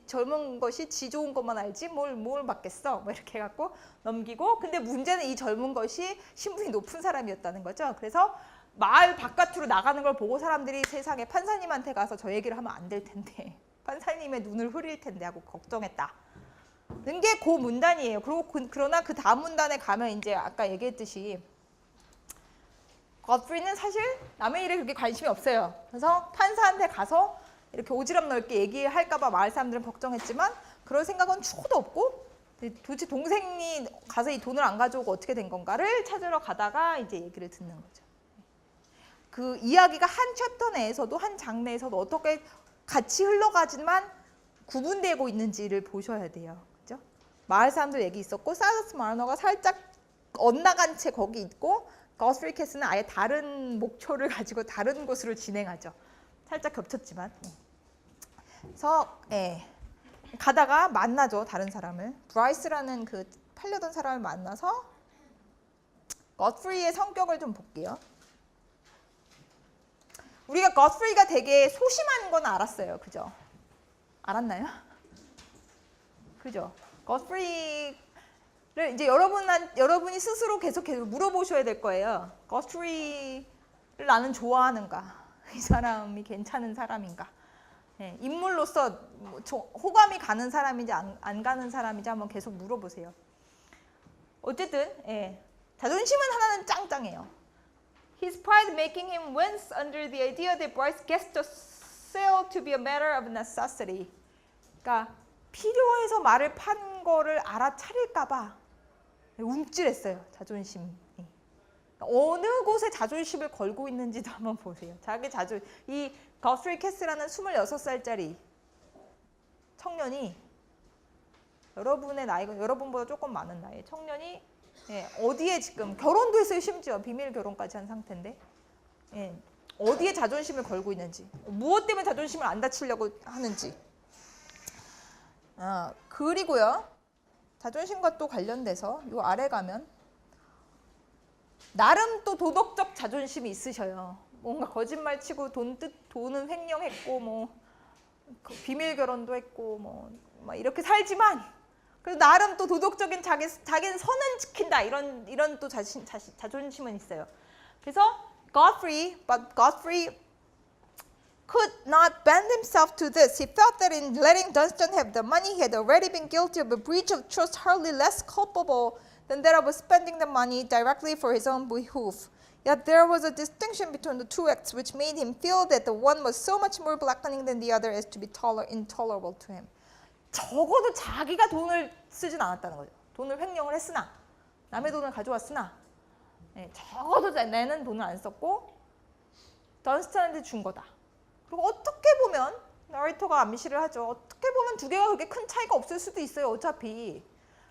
젊은 것이 지 좋은 것만 알지 뭘 받겠어, 뭐 이렇게 해갖고 넘기고. 근데 문제는 이 젊은 것이 신분이 높은 사람이었다는 거죠. 그래서 마을 바깥으로 나가는 걸 보고 사람들이 세상에 판사님한테 가서 저 얘기를 하면 안 될 텐데, 판사님의 눈을 흐릴 텐데 하고 걱정했다. 는 게 그 문단이에요. 그러나 그 다음 문단에 가면 이제 아까 얘기했듯이 거트리는 사실 남의 일에 그렇게 관심이 없어요. 그래서 판사한테 가서 이렇게 오지랖 넓게 얘기할까 봐 마을 사람들은 걱정했지만 그럴 생각은 추호도 없고, 도대체 동생이 가서 이 돈을 안 가져오고 어떻게 된 건가를 찾으러 가다가 이제 얘기를 듣는 거죠. 그 이야기가 한 챕터 내에서도, 한 장내에서도 어떻게 같이 흘러가지만 구분되고 있는지를 보셔야 돼요. 그죠? 마을 사람들 얘기 있었고, 사일러스 마너가 살짝 엇나간 채 거기 있고, 거트리 캐스는 아예 다른 목표를 가지고 다른 곳으로 진행하죠. 살짝 겹쳤지만. 그래서 가다가 만나죠, 다른 사람을. 브라이스라는 그 팔려던 사람을 만나서 거트리의 성격을 좀 볼게요. 우리가 거트리가 되게 소심한 건 알았어요. 그죠? 알았나요? 그죠? 거트리를 이제 여러분이 스스로 계속 물어보셔야 될 거예요. 거트리를 나는 좋아하는가? 이 사람이 괜찮은 사람인가? 인물로서 호감이 가는 사람인지 안 가는 사람인지 한번 계속 물어보세요. 어쨌든 자존심은 하나는 짱짱해요. His pride making him wince under the idea that Bryce gets to sell to be a matter of necessity. 그러니까 필요해서 말을 판 거를 알아차릴까 봐 움찔했어요, 자존심이. 어느 곳에 자존심을 걸고 있는지도 한번 보세요. 이 거트리 캐스라는 26살짜리 청년이, 여러분의 나이가 여러분보다 조금 많은 나이 청년이 어디에 지금 결혼도 했어요. 심지어 비밀 결혼까지 한 상태인데 어디에 자존심을 걸고 있는지, 무엇 때문에 자존심을 안 다치려고 하는지. 그리고요, 자존심과 또 관련돼서 요 아래 가면 나름 또 도덕적 자존심이 있으셔요. 뭔가 거짓말 치고 돈은 횡령했고 뭐 비밀 결혼도 했고 뭐 이렇게 살지만 그래도 나름 또 도덕적인 자기는 선은 지킨다, 이런 또 자존심은 있어요. 그래서 But Godfrey could not bend himself to this. He felt that in letting Dunstan have the money, he had already been guilty of a breach of trust hardly less culpable than that of spending the money directly for his own behoof. Yet there was a distinction between the two acts which made him feel that the one was so much more blackening than the other as to be intolerable to him. 적어도 자기가 돈을 쓰진 않았다는 거죠. 돈을 횡령을 했으나, 남의 돈을 가져왔으나 적어도 내는 돈을 안 썼고 던스턴한테 준 거다. 그리고 어떻게 보면 너리터가 암시를 하죠. 어떻게 보면 두 개가 그렇게 큰 차이가 없을 수도 있어요, 어차피.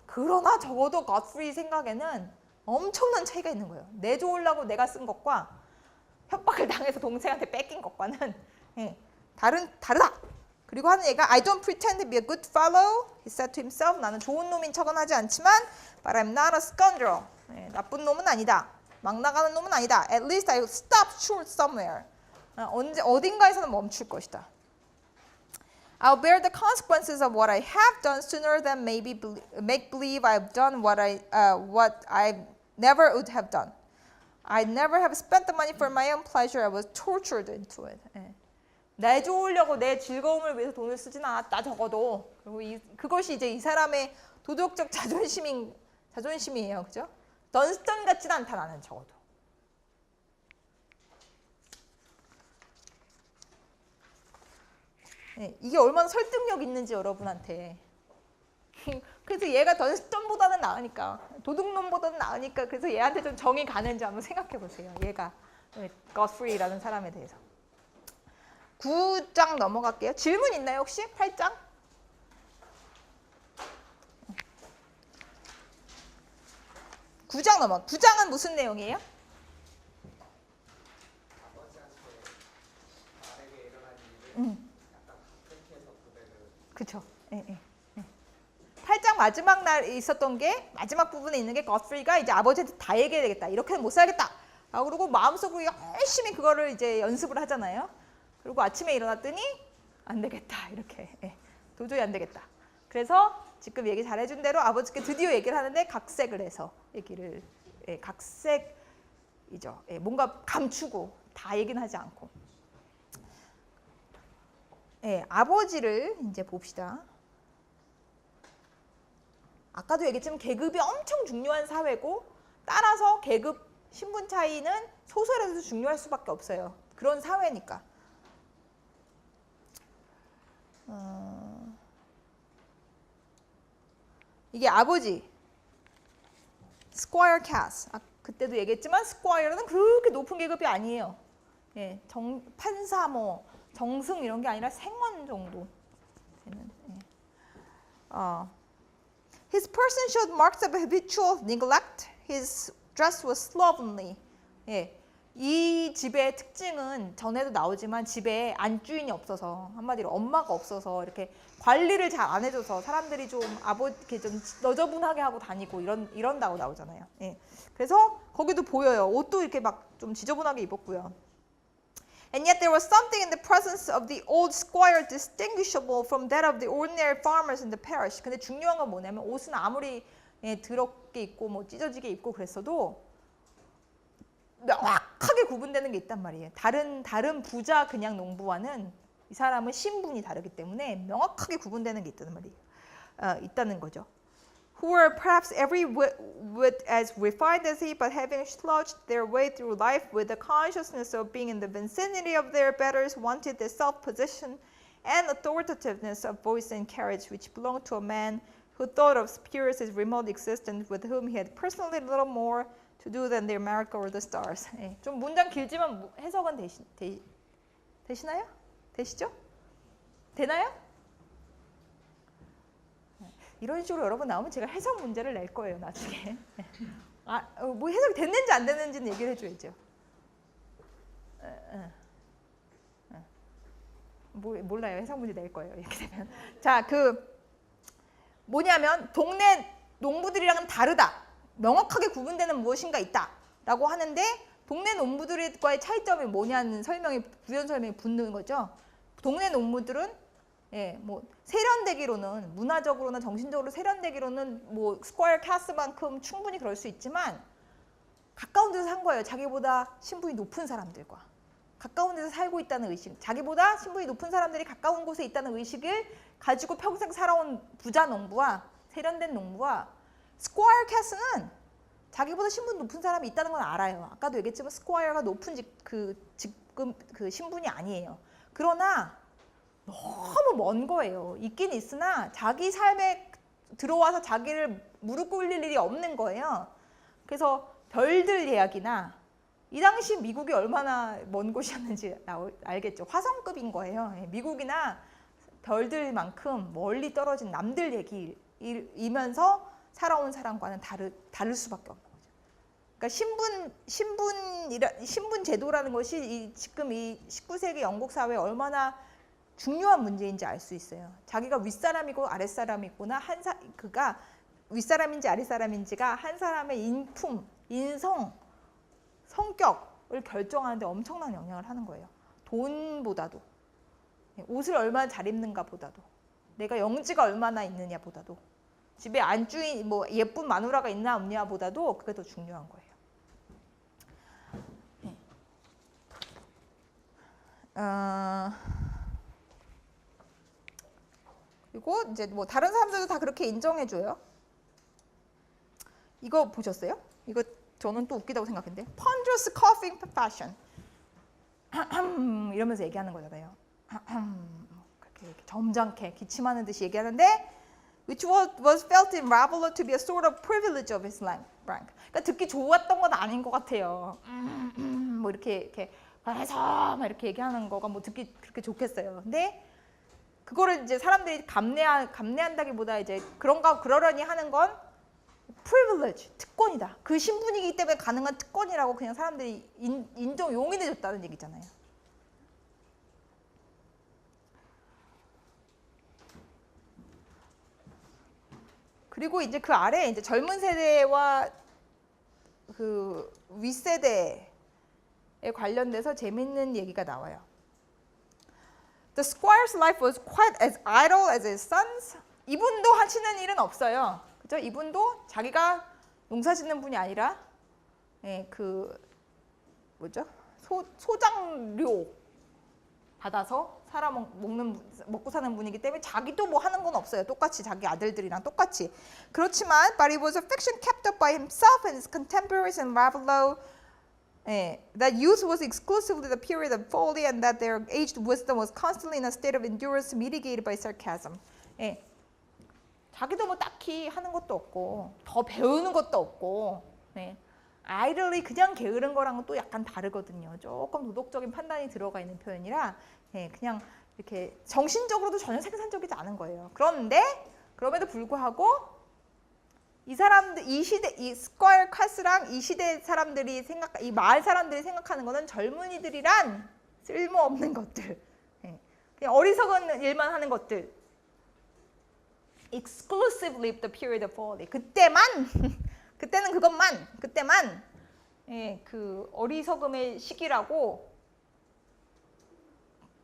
그러나 적어도 거트리 생각에는 엄청난 차이가 있는 거예요. 내좋으려고 내가 쓴 것과 협박을 당해서 동생한테 뺏긴 것과는 다르다. 그리고 하는 얘가 I don't pretend to be a good fellow. He said to himself. 나는 좋은 놈인 척은 하지 않지만 But I'm not a scoundrel. 네, 나쁜 놈은 아니다. 막 나가는 놈은 아니다. At least I will stop short somewhere. 어딘가에서는 멈출 것이다. I'll bear the consequences of what I have done sooner than maybe make believe I've done what I never would have done. I never have spent the money for my own pleasure. I was tortured into it. 예. 내 좋으려고 내 즐거움을 위해서 돈을 쓰진 않았다 적어도. 그리고 그것이 이제 이 사람의 도덕적 자존심이에요, 그죠? 던스턴 같지는 않다 나는 적어도. 네, 이게 얼마나 설득력 있는지 여러분한테. 그래서 얘가 던스턴보다는 나으니까, 도둑놈보다는 나으니까 그래서 얘한테 좀 정이 가는지 한번 생각해 보세요. 얘가 거스프리라는 사람에 대해서. 9장 넘어갈게요. 질문 있나요 혹시? 8장? 9장 넘어. 9장은 무슨 내용이에요? 그렇죠. 예, 예. 8장 마지막 날 있었던 게 마지막 부분에 있는 게 거스프리가 이제 아버지한테 다 얘기해야 되겠다. 이렇게는 못 살겠다. 그러고 마음속으로 열심히 그거를 이제 연습을 하잖아요. 그리고 아침에 일어났더니 안 되겠다. 이렇게. 예, 도저히 안 되겠다. 그래서 지금 얘기 잘해준 대로 아버지께 드디어 얘기를 하는데 각색을 해서 얘기를 각색이죠. 뭔가 감추고 다 얘기는 하지 않고. 아버지를 이제 봅시다. 아까도 얘기했지만 계급이 엄청 중요한 사회고 따라서 계급 신분 차이는 소설에서 중요할 수밖에 없어요. 그런 사회니까. 이게 아버지 스퀘어 캐스. 그때도 얘기했지만 스퀘어는 그렇게 높은 계급이 아니에요. 예, 판사 뭐 정승 이런 게 아니라 생원 정도 되는. His person showed marks of habitual neglect. His dress was slovenly. 예, 이 집의 특징은 전에도 나오지만 집에 안주인이 없어서 한마디로 엄마가 없어서 이렇게 관리를 잘 안 해줘서 사람들이 좀 이렇게 좀 너저분하게 하고 다니고 이런다고 나오잖아요. 예, 그래서 거기도 보여요. 옷도 이렇게 막 좀 지저분하게 입었고요. And yet there was something in the presence of the old squire distinguishable from that of the ordinary farmers in the parish. 근데 중요한 건 뭐냐면 옷은 아무리 더럽게 입고 뭐 찢어지게 입고 그랬어도 명확하게 구분되는 게 있단 말이에요. 다른 부자 그냥 농부와는 이 사람은 신분이 다르기 때문에 명확하게 구분되는 게 있다는 거죠. Who were perhaps every whit as refined as he, but having slouched their way through life with the consciousness of being in the vicinity of their betters, wanted the self-possession and authoritativeness of voice and carriage which belonged to a man who thought of Spurius' remote existence, with whom he had personally little more to do than the America or the stars. 예, 좀 문장 길지만 해석은 되시나요? 되시죠? 되나요? 이런 식으로 여러분 나오면 제가 해석 문제를 낼 거예요 나중에. 뭐 해석이 됐는지 안 됐는지는 얘기를 해줘야죠. 몰라요. 해석 문제 낼 거예요 이렇게 되면. 자, 뭐냐면 동네 농부들이랑은 다르다. 명확하게 구분되는 무엇인가 있다라고 하는데 동네 농부들과의 차이점이 뭐냐는 부연 설명이 붙는 거죠. 동네 농부들은 뭐 세련되기로는 문화적으로나 정신적으로 세련되기로는 뭐 스퀘어 캐스만큼 충분히 그럴 수 있지만 가까운 데서 산 거예요. 자기보다 신분이 높은 사람들과 가까운 데서 살고 있다는 의식, 자기보다 신분이 높은 사람들이 가까운 곳에 있다는 의식을 가지고 평생 살아온 부자 농부와 세련된 농부와 스퀘어 캐스는 자기보다 신분 높은 사람이 있다는 건 알아요. 아까도 얘기했지만 스퀘어가 높은 신분이 아니에요. 그러나 너무 먼 거예요. 있긴 있으나 자기 삶에 들어와서 자기를 무릎 꿇릴 일이 없는 거예요. 그래서 별들 이야기나 이 당시 미국이 얼마나 먼 곳이었는지 알겠죠. 화성급인 거예요. 미국이나 별들만큼 멀리 떨어진 남들 얘기이면서 살아온 사람과는 다를 수밖에 없는 거죠. 그러니까 신분 제도라는 것이 지금 이 19세기 영국 사회에 얼마나 중요한 문제인지 알 수 있어요. 자기가 윗사람이고 아랫사람이구나, 그가 윗사람인지 아랫사람인지가 한 사람의 인품, 인성, 성격을 결정하는데 엄청난 영향을 하는 거예요. 돈보다도, 옷을 얼마나 잘 입는가 보다도, 내가 영지가 얼마나 있느냐 보다도, 집에 안주인 뭐 예쁜 마누라가 있나 없냐 보다도 그게 더 중요한 거예요. 그리고 이제 뭐 다른 사람들도 다 그렇게 인정해줘요. 이거 보셨어요? 이거 저는 또 웃기다고 생각했는데, ponderous coughing fashion 이러면서 얘기하는 거잖아요. 이렇게 점잖게 기침하는 듯이 얘기하는데, which was felt in Ravelot to be a sort of privilege of his rank. 그러니까 듣기 좋았던 건 아닌 것 같아요. 뭐 이렇게 해서 막 이렇게 얘기하는 거가 뭐 듣기 그렇게 좋겠어요. 근데 그거를 이제 사람들이 감내한다기보다 이제 그러려니 하는 건 privilege, 특권이다. 그 신분이기 때문에 가능한 특권이라고 그냥 사람들이 용인해줬다는 얘기잖아요. 그리고 이제 그 아래 이제 젊은 세대와 그 윗세대에 관련돼서 재밌는 얘기가 나와요. The squire's life was quite as idle as his son's. 이분도 하시는 일은 없어요. 그죠? 이분도 자기가 농사 짓는 분이 아니라 그 뭐죠? 소장료 받아서 먹고 사는 분이기 때문에 자기도 뭐 하는 건 없어요. 똑같이 자기 아들들이랑 똑같이. 그렇지만 but it was a fiction kept up by himself and his contemporaries in Ravelot. That youth was exclusively the period of folly and that their aged wisdom was constantly in a state of endurance mitigated by sarcasm. 자기도 뭐 딱히 하는 것도 없고 더 배우는 것도 없고 idly 그냥 게으른 거랑은 또 약간 다르거든요. 조금 도덕적인 판단이 들어가 있는 표현이라 그냥 이렇게 정신적으로도 전혀 생산적이지 않은 거예요. 그런데 그럼에도 불구하고 이 사람들, 이 시대, 이 스퀘어 카스랑 이 시대 사람들이 이 마을 사람들이 생각하는 거는 젊은이들이란 쓸모없는 것들, 그냥 어리석은 일만 하는 것들. Exclusively the period of folly. 그때는 그때만, 그 어리석음의 시기라고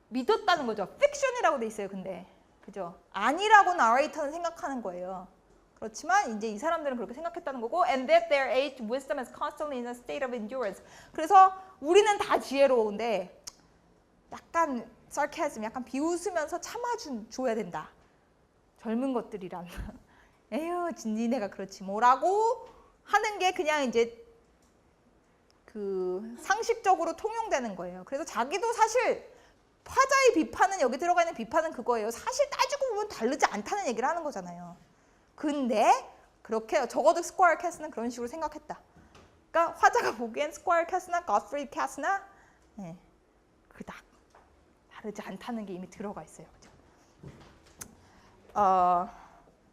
믿었다는 거죠. 픽션이라고 돼 있어요. 근데 그죠? 아니라고 나레이터는 생각하는 거예요. 그렇지만 이제 이 사람들은 그렇게 생각했다는 거고, and that their aged wisdom is constantly in a state of endurance. 그래서 우리는 다 지혜로운데 약간 sarcasm, 약간 비웃으면서 참아줘야 된다. 젊은 것들이란. 에휴, 니네가 그렇지 뭐라고 하는 게 그냥 이제 그 상식적으로 통용되는 거예요. 그래서 자기도 사실 화자의 비판은, 여기 들어가 있는 비판은 그거예요. 사실 따지고 보면 다르지 않다는 얘기를 하는 거잖아요. 근데 그렇게 적어도 스퀘어 캐스는 그런 식으로 생각했다. 그러니까 화자가 보기엔 스퀘어 캐스나 거스프리 캐스나 그닥 다르지 않다는 게 이미 들어가 있어요. 그죠?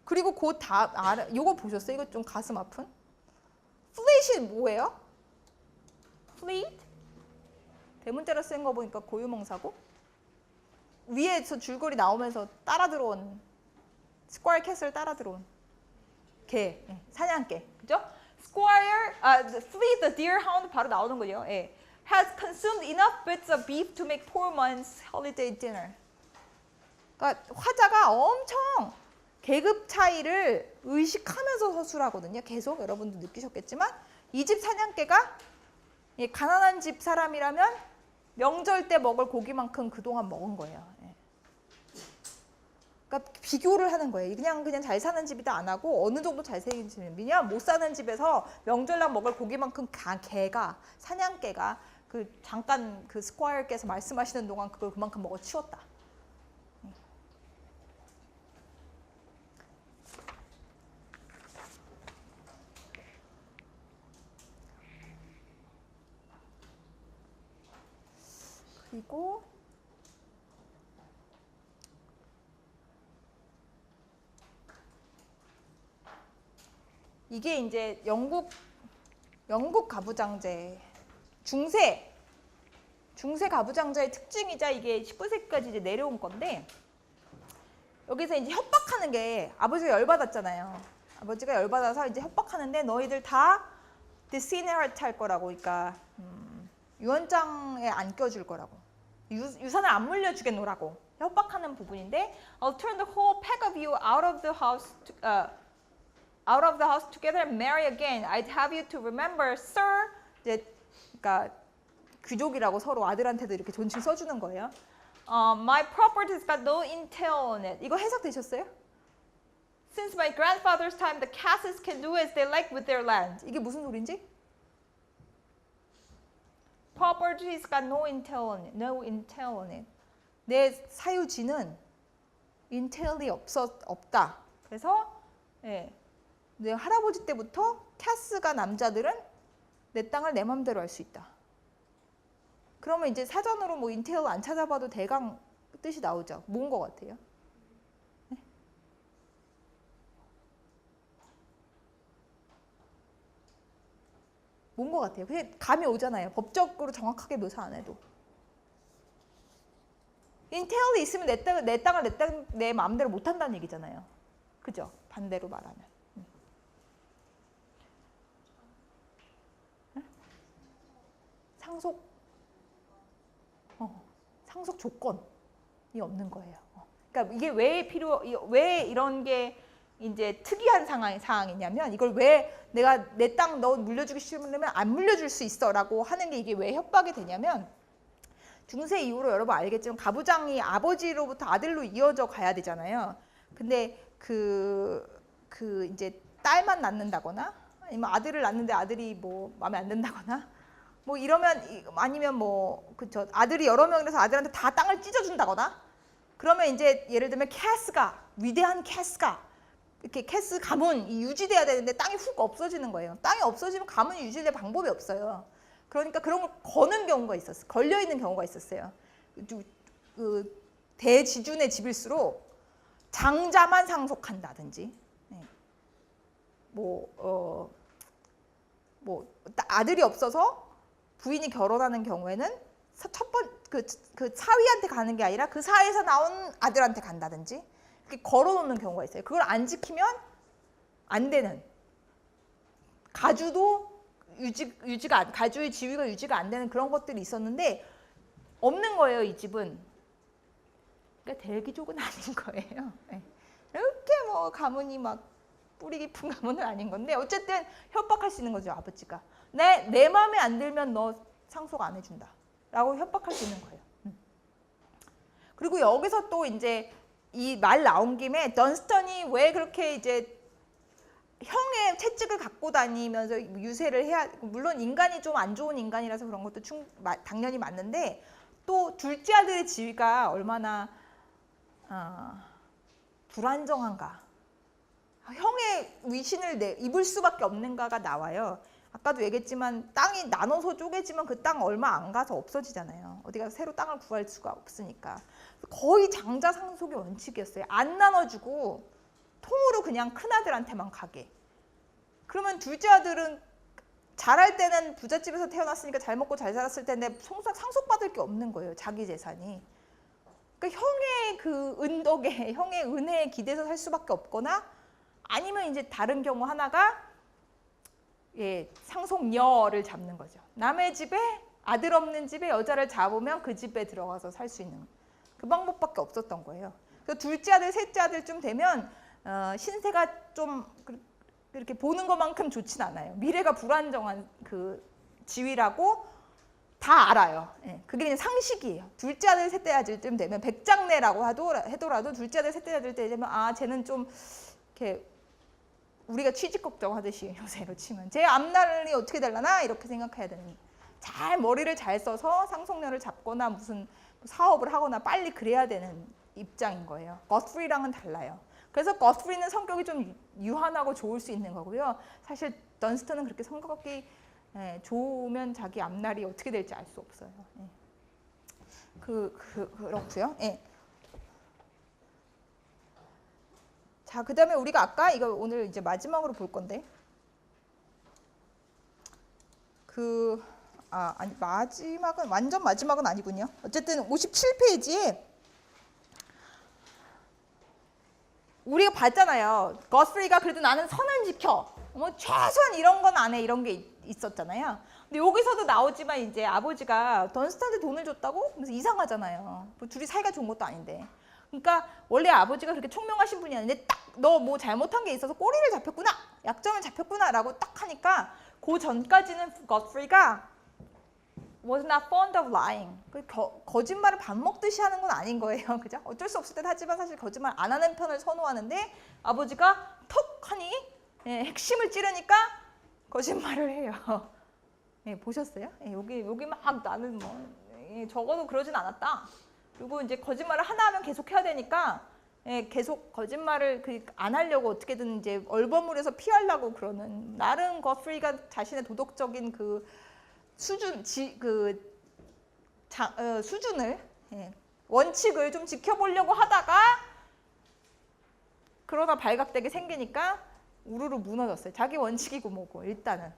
그리고 그 다음 요거 보셨어요? 이거 좀 가슴 아픈? 플레이시 뭐예요? 플레이트? 대문자로 쓴 거 보니까 고유명사고, 위에서 줄거리 나오면서 따라 들어온 스퀘어 캐슬 따라 들어온 개, 사냥개, 그죠? Squire, fleet the deer hound 바로 나오는 거죠. Has consumed enough bits of beef to make poor man's holiday dinner. 그러니까 화자가 엄청 계급 차이를 의식하면서 서술하거든요. 계속 여러분도 느끼셨겠지만 이 집 사냥개가 가난한 집 사람이라면 명절 때 먹을 고기만큼 그동안 먹은 거예요. 그러니까 비교를 하는 거예요. 그냥 잘 사는 집이다 안 하고 어느 정도 잘 사는 집이냐, 못 사는 집에서 명절날 먹을 고기만큼 개가, 사냥개가 그 잠깐 그 스퀘어께서 말씀하시는 동안 그걸 그만큼 먹어 치웠다. 그리고 이게 이제 영국 가부장제 중세 중세 가부장자의 특징이자 이게 19세기까지 이제 내려온 건데 여기서 이제 협박하는 게 아버지가 열받았잖아요. 아버지가 열받아서 이제 협박하는데 너희들 다 디스이너리티 할 거라고, 그러니까 유언장에 안 껴줄 거라고, 유산을 안 물려주겠노라고 협박하는 부분인데 I'll turn the whole pack of you out of the house together and marry again. I'd have you to remember, sir. 이제 그러니까 귀족이라고 서로 아들한테도 이렇게 존칭 써주는 거예요. My property's got no entail on it. 이거 해석되셨어요? Since my grandfather's time, the Casses can do as they like with their land. 이게 무슨 소린지? Property's got no entail on it. No entail on it. 내 사유지는 entail이 없다. 그래서 예, 내 할아버지 때부터 캐스가 남자들은 내 땅을 내 맘대로 할 수 있다. 그러면 이제 사전으로 뭐 entail 안 찾아봐도 대강 뜻이 나오죠. 뭔 것 같아요? 네? 뭔 것 같아요? 그게 감이 오잖아요. 법적으로 정확하게 묘사 안 해도. entail이 있으면 내 땅을 내 마음대로 못 한다는 얘기잖아요. 그죠? 반대로 말하면. 상속 조건이 없는 거예요. 그러니까 이게 왜 이런 게 이제 특이한 상황이냐면 이걸 왜 내가 내 땅 너 물려주기 싫으면 안 물려줄 수 있어라고 하는 게 이게 왜 협박이 되냐면 중세 이후로 여러분 알겠지만 가부장이 아버지로부터 아들로 이어져 가야 되잖아요. 근데 이제 딸만 낳는다거나 아니면 아들을 낳는데 아들이 뭐 마음에 안 든다거나 뭐 이러면 아니면 뭐 그쵸 아들이 여러 명이라서 아들한테 다 땅을 찢어준다거나 그러면 이제 예를 들면 위대한 캐스가 이렇게 캐스 가문이 유지돼야 되는데 땅이 훅 없어지는 거예요. 땅이 없어지면 가문이 유지될 방법이 없어요. 그러니까 그런 걸 거는 경우가 있었어요. 걸려 있는 경우가 있었어요. 그 대지준의 집일수록 장자만 상속한다든지, 뭐 아들이 없어서 부인이 결혼하는 경우에는 그 사위한테 가는 게 아니라 그 사위에서 나온 아들한테 간다든지 이렇게 걸어놓는 경우가 있어요. 그걸 안 지키면 안 되는 가주의 지위가 유지가 안 되는 그런 것들이 있었는데 없는 거예요. 이 집은. 그러니까 대귀족은 아닌 거예요. 이렇게 뭐 가문이 막 뿌리 깊은 가문은 아닌 건데 어쨌든 협박할 수 있는 거죠. 아버지가 내 마음에 안 들면 너 상속 안 해준다 라고 협박할 수 있는 거예요. 그리고 여기서 또 이제 이 말 나온 김에 던스턴이 왜 그렇게 이제 형의 채찍을 갖고 다니면서 유세를 해야, 물론 인간이 좀 안 좋은 인간이라서 그런 것도 당연히 맞는데 또 둘째 아들의 지위가 얼마나 불안정한가, 형의 위신을 입을 수밖에 없는가가 나와요. 아까도 얘기했지만 땅이 나눠서 쪼개지면 그 땅 얼마 안 가서 없어지잖아요. 어디 가서 새로 땅을 구할 수가 없으니까. 거의 장자 상속의 원칙이었어요. 안 나눠주고 통으로 그냥 큰아들한테만 가게. 그러면 둘째 아들은 잘할 때는 부잣집에서 태어났으니까 잘 먹고 잘 살았을 텐데 상속받을 게 없는 거예요. 자기 재산이. 그러니까 형의 그 은덕에, 형의 은혜에 기대서 살 수밖에 없거나 아니면 이제 다른 경우 하나가 상속녀를 잡는 거죠. 남의 집에 아들 없는 집에 여자를 잡으면 그 집에 들어가서 살 수 있는 그 방법밖에 없었던 거예요. 그래서 둘째 아들, 셋째 아들쯤 되면 신세가 좀 그렇게 보는 것만큼 좋진 않아요. 미래가 불안정한 그 지위라고 다 알아요. 그게 그냥 상식이에요. 둘째 아들, 셋째 아들쯤 되면 백장내라고 하더라도 둘째 아들, 셋째 아들 때 되면 쟤는 좀 이렇게 우리가 취직 걱정하듯이 요새로 치면 제 앞날이 어떻게 되려나 이렇게 생각해야 되는, 머리를 잘 써서 상속녀를 잡거나 무슨 사업을 하거나 빨리 그래야 되는 입장인 거예요. 거스프리랑은 달라요. 그래서 거스프리는 성격이 좀 유한하고 좋을 수 있는 거고요. 사실 던스턴은 그렇게 성격이 좋으면 자기 앞날이 어떻게 될지 알 수 없어요. 그렇고요. 자, 그 다음에 우리가 아까 이거 오늘 이제 마지막으로 볼 건데 아니 마지막은 완전 마지막은 아니군요. 어쨌든 57페이지에 우리가 봤잖아요. 거스프리가 그래도 나는 선을 지켜. 뭐 최소한 이런 건 안 해. 이런 게 있었잖아요. 근데 여기서도 나오지만 이제 아버지가 던스탄한테 돈을 줬다고? 그래서 이상하잖아요. 뭐 둘이 사이가 좋은 것도 아닌데. 그러니까 원래 아버지가 그렇게 총명하신 분이 아닌데 딱 너 뭐 잘못한 게 있어서 꼬리를 잡혔구나. 약점을 잡혔구나 라고 딱 하니까 그 전까지는 거스프리가 was not fond of lying. 거짓말을 밥 먹듯이 하는 건 아닌 거예요. 그죠? 어쩔 수 없을 땐 하지만 사실 거짓말 안 하는 편을 선호하는데 아버지가 톡 하니 핵심을 찌르니까 거짓말을 해요. 보셨어요? 여기 막 나는 뭐 적어도 그러진 않았다. 그리고 이제 거짓말을 하나 하면 계속 해야 되니까 계속 거짓말을 안 하려고 어떻게든 이제 얼버무려서 피하려고 그러는 나름 거스프리가 자신의 도덕적인 그 수준, 수준을 원칙을 좀 지켜보려고 하다가 그러다 발각되게 생기니까 우르르 무너졌어요. 자기 원칙이고 뭐고 일단은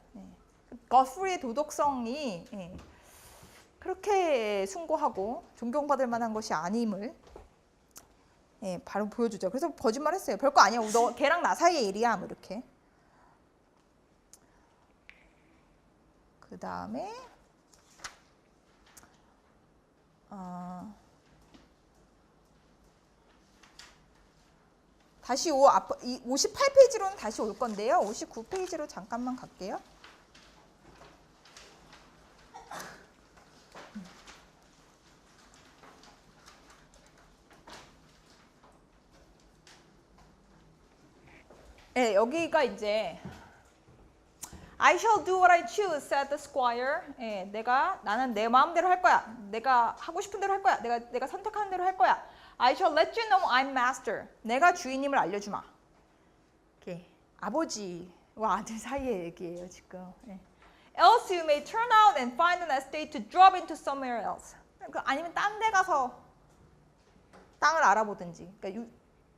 거스프리의 도덕성이 그렇게 숭고하고 존경받을 만한 것이 아님을 바로 보여주죠. 그래서 거짓말했어요. 별거 아니야. 너 걔랑 나 사이의 일이야. 뭐 이렇게. 그 다음에 다시 58페이지로는 다시 올 건데요. 59페이지로 잠깐만 갈게요. 네, 여기가 이제 I shall do what I choose, said the squire. 나는 내 마음대로 할 거야. 내가 하고 싶은 대로 할 거야. 내가 선택하는 대로 할 거야. I shall let you know I'm master. 내가 주인임을 알려주마. 이렇게 아버지와 아들 사이의 얘기예요 지금. Else you may turn out and find an estate to drop into somewhere else. 아니면 딴 데 가서 땅을 알아보든지, 그러니까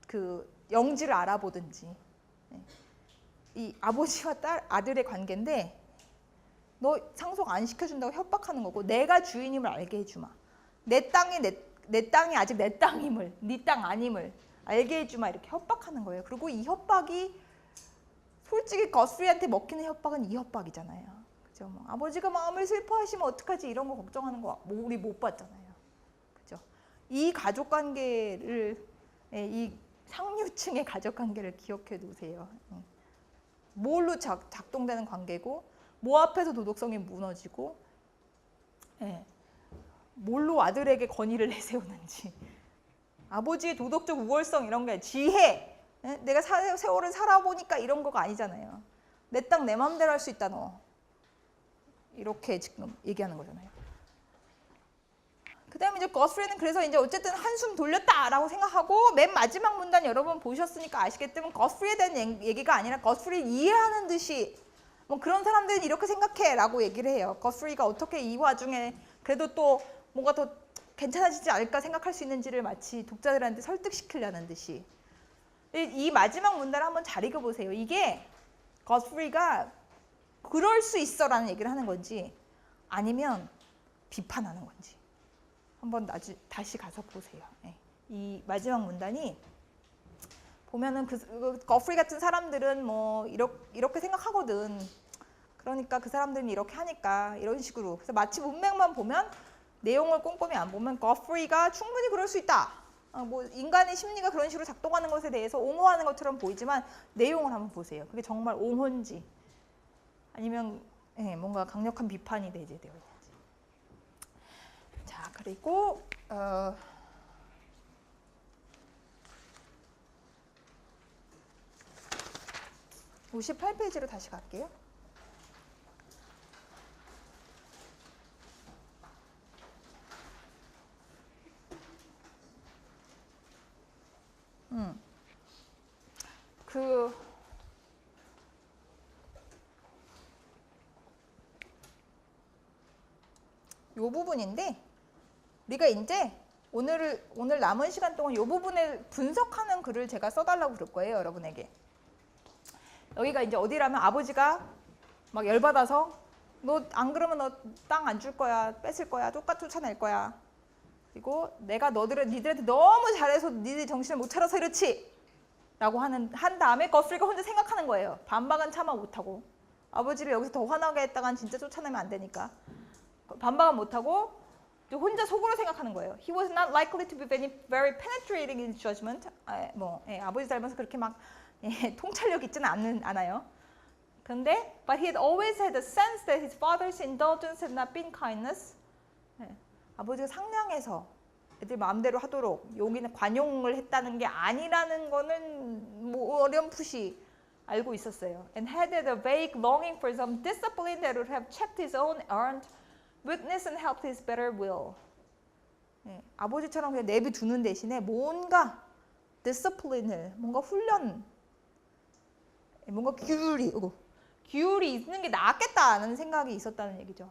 그 영지를 알아보든지. 이 아버지와 아들의 관계인데 너 상속 안 시켜준다고 협박하는 거고 내가 주인임을 알게 해주마. 내 땅이 아직 내 땅임을, 네 땅 아님을 알게 해주마 이렇게 협박하는 거예요. 그리고 이 협박이 솔직히 거스프리한테 먹히는 협박은 이 협박이잖아요. 그죠? 뭐 아버지가 마음을 슬퍼하시면 어떡하지 이런 거 걱정하는 거 우리 못 봤잖아요. 그죠? 이 가족 관계를 이 상류층의 가족 관계를 기억해 두세요. 뭘로 작동되는 관계고 뭐 앞에서 도덕성이 무너지고 뭘로 아들에게 권위를 내세우는지 아버지의 도덕적 우월성 이런 게 지혜 내가 세월을 살아보니까 이런 거가 아니잖아요. 내 땅 내 맘대로 할 수 있다 너 이렇게 지금 얘기하는 거잖아요. 그 다음에 이제 거스프리는 그래서 이제 어쨌든 한숨 돌렸다라고 생각하고 맨 마지막 문단 여러분 보셨으니까 아시겠지만 거스프리에 대한 얘기가 아니라 거스프리를 이해하는 듯이 뭐 그런 사람들은 이렇게 생각해 라고 얘기를 해요. 거스프리가 어떻게 이 와중에 그래도 또 뭔가 더 괜찮아지지 않을까 생각할 수 있는지를 마치 독자들한테 설득시키려는 듯이 이 마지막 문단을 한번 잘 읽어보세요. 이게 거스프리가 그럴 수 있어 라는 얘기를 하는 건지 아니면 비판하는 건지 한번 다시 가서 보세요. 이 마지막 문단이 보면은 거스프리 같은 사람들은 뭐 이렇게 생각하거든. 그러니까 그 사람들은 이렇게 하니까 이런 식으로. 그래서 마치 문맥만 보면 내용을 꼼꼼히 안 보면 거스프리가 충분히 그럴 수 있다. 뭐 인간의 심리가 그런 식으로 작동하는 것에 대해서 옹호하는 것처럼 보이지만 내용을 한번 보세요. 그게 정말 옹호인지 아니면 뭔가 강력한 비판이 내재되어 있는지. 자, 그리고 58페이지로 다시 갈게요. 요 부분인데 우리가 이제 오늘 남은 시간 동안 요 부분을 분석하는 글을 제가 써달라고 그럴 거예요, 여러분에게. 여기가 이제 어디라면 아버지가 막 열받아서 너 안 그러면 너 땅 안 줄 거야, 뺏을 거야, 쫓아낼 거야. 그리고 내가 니들한테 너무 잘해서 니들이 정신을 못 차려서 이렇지. 라고 한 다음에 거스리가 혼자 생각하는 거예요. 반박은 차마 못하고. 아버지를 여기서 더 화나게 했다간 진짜 쫓아내면 안 되니까. 반박은 못하고 혼자 속으로 생각하는 거예요. He was not likely to be very penetrating in his judgment. 아버지 닮아서 그렇게 막 통찰력 있지는 않아요. 근데 but he had always had a sense that his father's indulgence had not been kindness. 아버지가 상냥해서 애들 마음대로 하도록 여기는 관용을 했다는 게 아니라는 거는 뭐 어렴풋이 알고 있었어요. And had a vague longing for some discipline that would have checked his own errant weakness and helped his better will. 아버지처럼 그냥 내비두는 대신에 뭔가 discipline을, 뭔가 훈련, 뭔가 규율이 있는 게 낫겠다는 생각이 있었다는 얘기죠.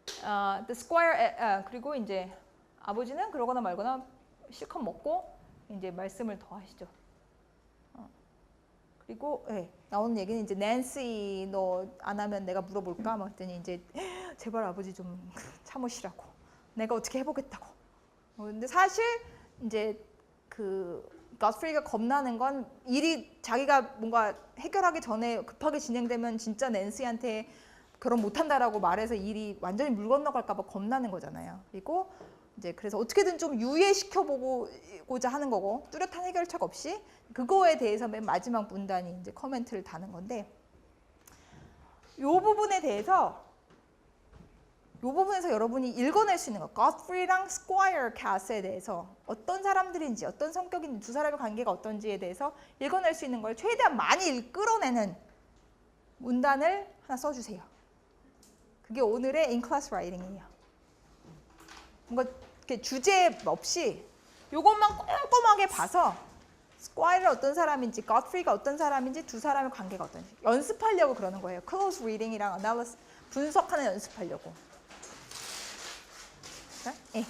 The squire 그리고 이제 아버지는 그러거나 말거나 실컷 먹고 이제 말씀을 더 하시죠. 그리고 나오는 얘기는 이제 낸시 너 안 하면 내가 물어볼까? 막 했더니 이제 제발 아버지 좀 참으시라고. 내가 어떻게 해보겠다고. 근데 사실 이제 그 갓프리가 겁나는 건 일이 자기가 뭔가 해결하기 전에 급하게 진행되면 진짜 낸시한테 결혼 못한다라고 말해서 일이 완전히 물 건너갈까 봐 겁나는 거잖아요. 그리고 이제 그래서 어떻게든 좀 유예시켜보고자 하는 거고 뚜렷한 해결책 없이 그거에 대해서 맨 마지막 문단이 이제 커멘트를 다는 건데 이 부분에서 여러분이 읽어낼 수 있는 거 godfrey랑 squire cat에 대해서 어떤 사람들인지 어떤 성격인지 두 사람의 관계가 어떤지에 대해서 읽어낼 수 있는 걸 최대한 많이 끌어내는 문단을 하나 써주세요. 그게 오늘의 in-class writing이에요. 뭔가 이렇게 주제 없이 이것만 꼼꼼하게 봐서 스콰이어가 어떤 사람인지, godfrey가 어떤 사람인지, 두 사람의 관계가 어떤지 연습하려고 그러는 거예요. close reading이랑 analysis 분석하는 연습하려고. 네?